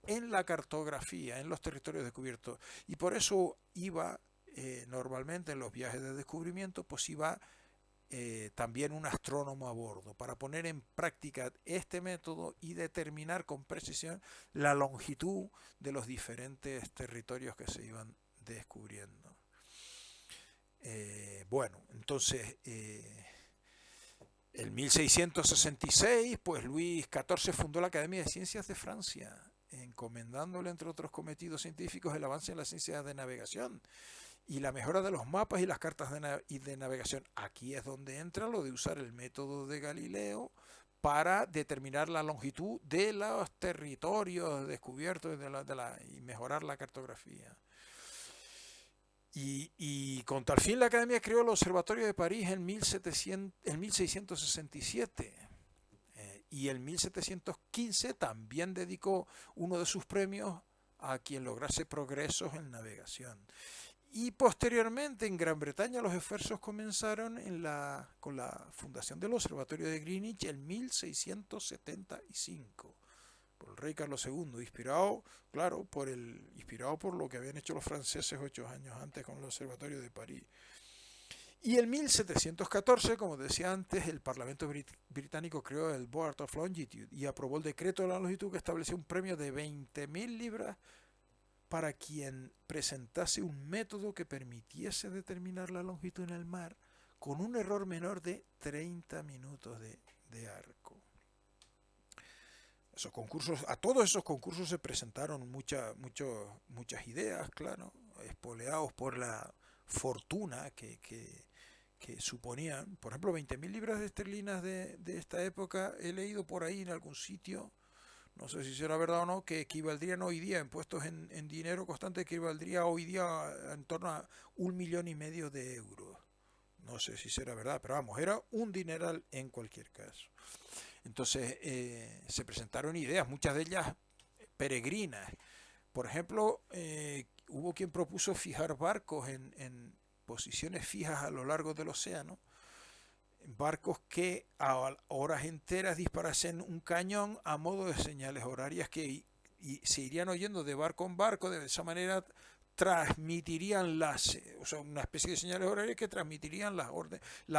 en la cartografía, en los territorios descubiertos. Y por eso iba normalmente en los viajes de descubrimiento, pues iba también un astrónomo a bordo, para poner en práctica este método y determinar con precisión la longitud de los diferentes territorios que se iban descubriendo. Bueno, entonces en 1666 pues Luis XIV fundó la Academia de Ciencias de Francia, encomendándole entre otros cometidos científicos el avance en las ciencias de navegación y la mejora de los mapas y las cartas de navegación. Aquí es donde entra lo de usar el método de Galileo para determinar la longitud de los territorios descubiertos y mejorar la cartografía. Y con tal fin la Academia creó el Observatorio de París en 1667. Y en 1715 también dedicó uno de sus premios a quien lograse progresos en navegación. Y posteriormente en Gran Bretaña los esfuerzos comenzaron con la fundación del Observatorio de Greenwich en 1675 por el rey Carlos II, inspirado por lo que habían hecho los franceses 8 años antes con el Observatorio de París. Y en 1714, como decía antes, el Parlamento británico creó el Board of Longitude y aprobó el decreto de la longitud, que estableció un premio de 20.000 libras para quien presentase un método que permitiese determinar la longitud en el mar con un error menor de 30 minutos de arco. A todos esos concursos se presentaron muchas ideas, claro, espoleados por la fortuna que suponían. Por ejemplo, 20.000 libras esterlinas de esta época, he leído por ahí en algún sitio, no sé si será verdad o no, que equivaldrían hoy día, en puestos en dinero constante, equivaldría hoy día en torno a 1,5 millones de euros. No sé si será verdad, pero vamos, era un dineral en cualquier caso. Entonces se presentaron ideas, muchas de ellas peregrinas. Por ejemplo, hubo quien propuso fijar barcos en posiciones fijas a lo largo del océano, barcos que a horas enteras disparasen un cañón a modo de señales horarias que se irían oyendo de barco en barco. De esa manera transmitirían una especie de señales horarias que transmitirían la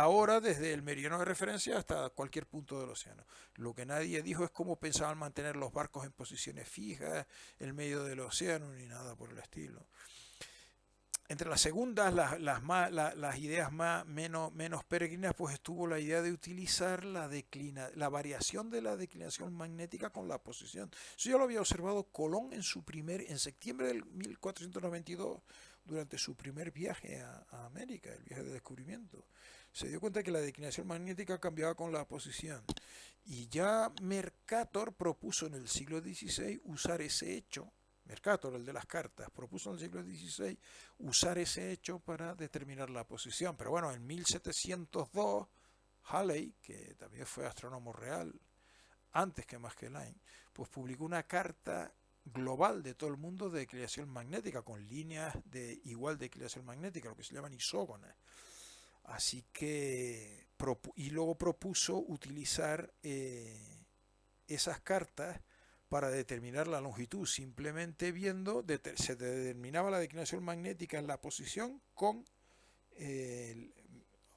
hora desde el meridiano de referencia hasta cualquier punto del océano. Lo que nadie dijo es cómo pensaban mantener los barcos en posiciones fijas en medio del océano, ni nada por el estilo. Entre las segundas, las ideas menos peregrinas, pues estuvo la idea de utilizar la variación de la declinación magnética con la posición. Eso ya lo había observado Colón en septiembre del 1492, durante su primer viaje a América, el viaje de descubrimiento. Se dio cuenta que la declinación magnética cambiaba con la posición. Y ya Mercator propuso en el siglo XVI usar ese hecho. Mercator, el de las cartas, propuso en el siglo XVI usar ese hecho para determinar la posición. Pero bueno, en 1702, Halley, que también fue astrónomo real, antes que Magellan, pues publicó una carta global de todo el mundo de declinación magnética, con líneas de igual declinación magnética, lo que se llaman isógonas. Así que, y luego propuso utilizar esas cartas para determinar la longitud, simplemente viendo, se determinaba la declinación magnética en la posición con eh,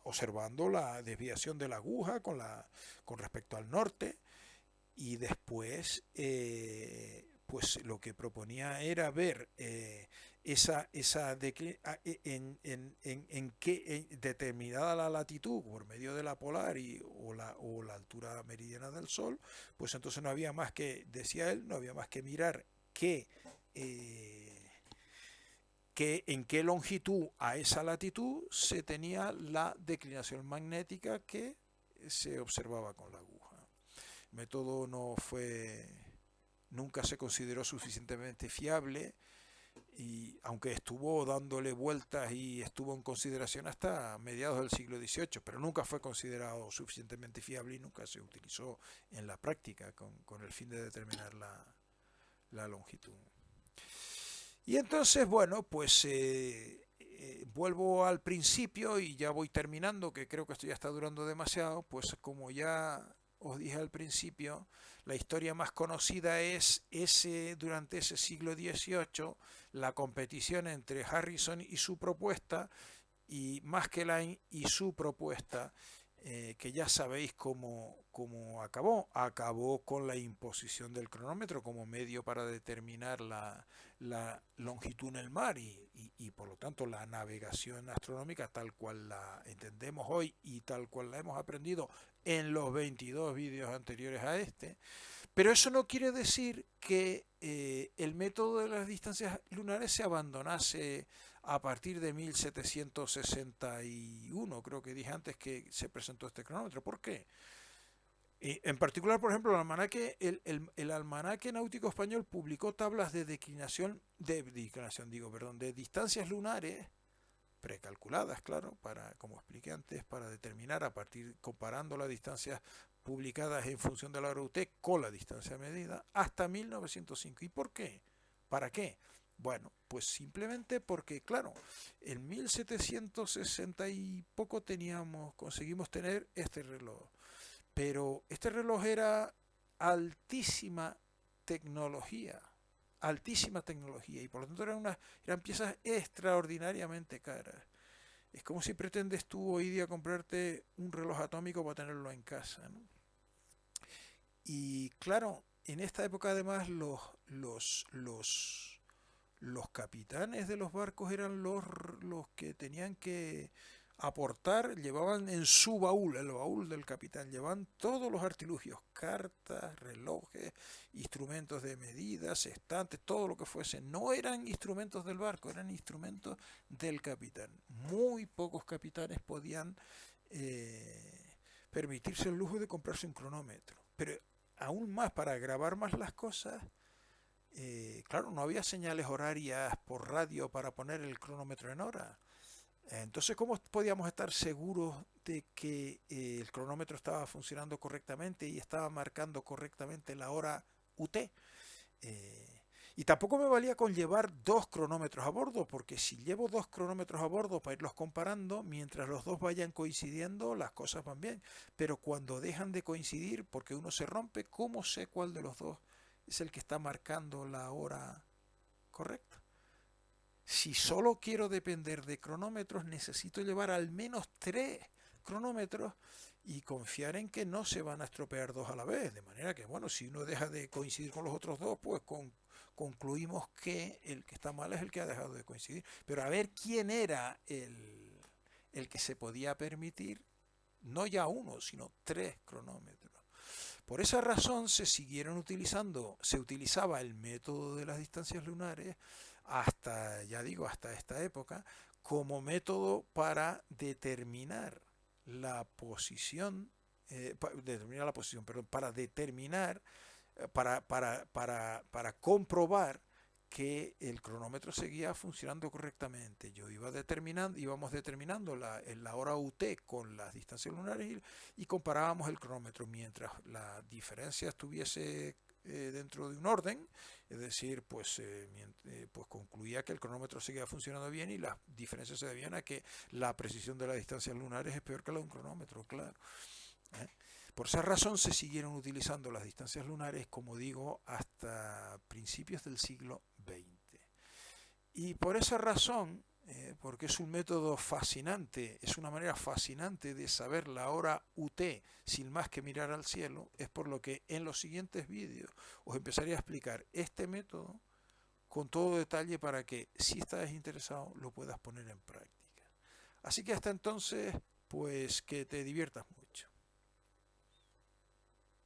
observando la desviación de la aguja con respecto al norte, y después pues lo que proponía era ver esa en qué determinada la latitud por medio de la polar o la altura meridiana del sol, pues entonces no había más que, decía él, no había más que mirar en qué longitud a esa latitud se tenía la declinación magnética que se observaba con la aguja. El método nunca se consideró suficientemente fiable, y aunque estuvo dándole vueltas y estuvo en consideración hasta mediados del siglo XVIII, pero nunca fue considerado suficientemente fiable y nunca se utilizó en la práctica con el fin de determinar la longitud. Y entonces, bueno, pues vuelvo al principio y ya voy terminando, que creo que esto ya está durando demasiado. Pues como ya os dije al principio, la historia más conocida es durante ese siglo XVIII, la competición entre Harrison y su propuesta y Maskelyne y su propuesta, que ya sabéis cómo acabó. Acabó con la imposición del cronómetro como medio para determinar la longitud en el mar y por lo tanto la navegación astronómica tal cual la entendemos hoy y tal cual la hemos aprendido en los 22 vídeos anteriores a este. Pero eso no quiere decir que el método de las distancias lunares se abandonase a partir de 1761, creo que dije antes que se presentó este cronómetro. ¿Por qué? En particular, por ejemplo, el almanaque náutico español publicó tablas de declinación, de distancias lunares precalculadas, claro, como expliqué antes, para determinar comparando las distancias publicadas en función de la hora UT con la distancia medida, hasta 1905. ¿Y por qué? ¿Para qué? Bueno, pues simplemente porque, claro, en 1760 y poco conseguimos tener este reloj. Pero este reloj era altísima tecnología, altísima tecnología, y por lo tanto eran piezas extraordinariamente caras. Es como si pretendes tú hoy día comprarte un reloj atómico para tenerlo en casa, ¿no? Y claro, en esta época además los capitanes de los barcos eran los que tenían que aportar, llevaban en su baúl, el baúl del capitán, llevaban todos los artilugios, cartas, relojes, instrumentos de medidas, estantes, todo lo que fuese. No eran instrumentos del barco, eran instrumentos del capitán. Muy pocos capitanes podían permitirse el lujo de comprarse un cronómetro. Pero aún más, para grabar más las cosas, claro, no había señales horarias por radio para poner el cronómetro en hora. Entonces, ¿cómo podíamos estar seguros de que el cronómetro estaba funcionando correctamente y estaba marcando correctamente la hora UT? Y tampoco me valía con llevar dos cronómetros a bordo, porque si llevo dos cronómetros a bordo para irlos comparando, mientras los dos vayan coincidiendo, las cosas van bien. Pero cuando dejan de coincidir, porque uno se rompe, ¿cómo sé cuál de los dos es el que está marcando la hora correcta? Si solo quiero depender de cronómetros, necesito llevar al menos 3 cronómetros y confiar en que no se van a estropear dos a la vez. De manera que, bueno, si uno deja de coincidir con los otros dos, pues concluimos que el que está mal es el que ha dejado de coincidir. Pero a ver quién era el que se podía permitir, no ya uno, sino 3 cronómetros. Por esa razón se utilizaba el método de las distancias lunares hasta esta época, como método para determinar la posición, determinar la posición, perdón, para determinar, para comprobar que el cronómetro seguía funcionando correctamente. Íbamos determinando la hora UT con las distancias lunares y comparábamos el cronómetro. Mientras la diferencia estuviese dentro de un orden, es decir, pues concluía que el cronómetro seguía funcionando bien y las diferencias se debían a que la precisión de las distancias lunares es peor que la de un cronómetro, claro. ¿Eh? Por esa razón se siguieron utilizando las distancias lunares, como digo, hasta principios del siglo XX. Y por esa razón, porque es un método fascinante, es una manera fascinante de saber la hora UT sin más que mirar al cielo, es por lo que en los siguientes vídeos os empezaré a explicar este método con todo detalle para que, si estás interesado, lo puedas poner en práctica. Así que hasta entonces, pues que te diviertas mucho.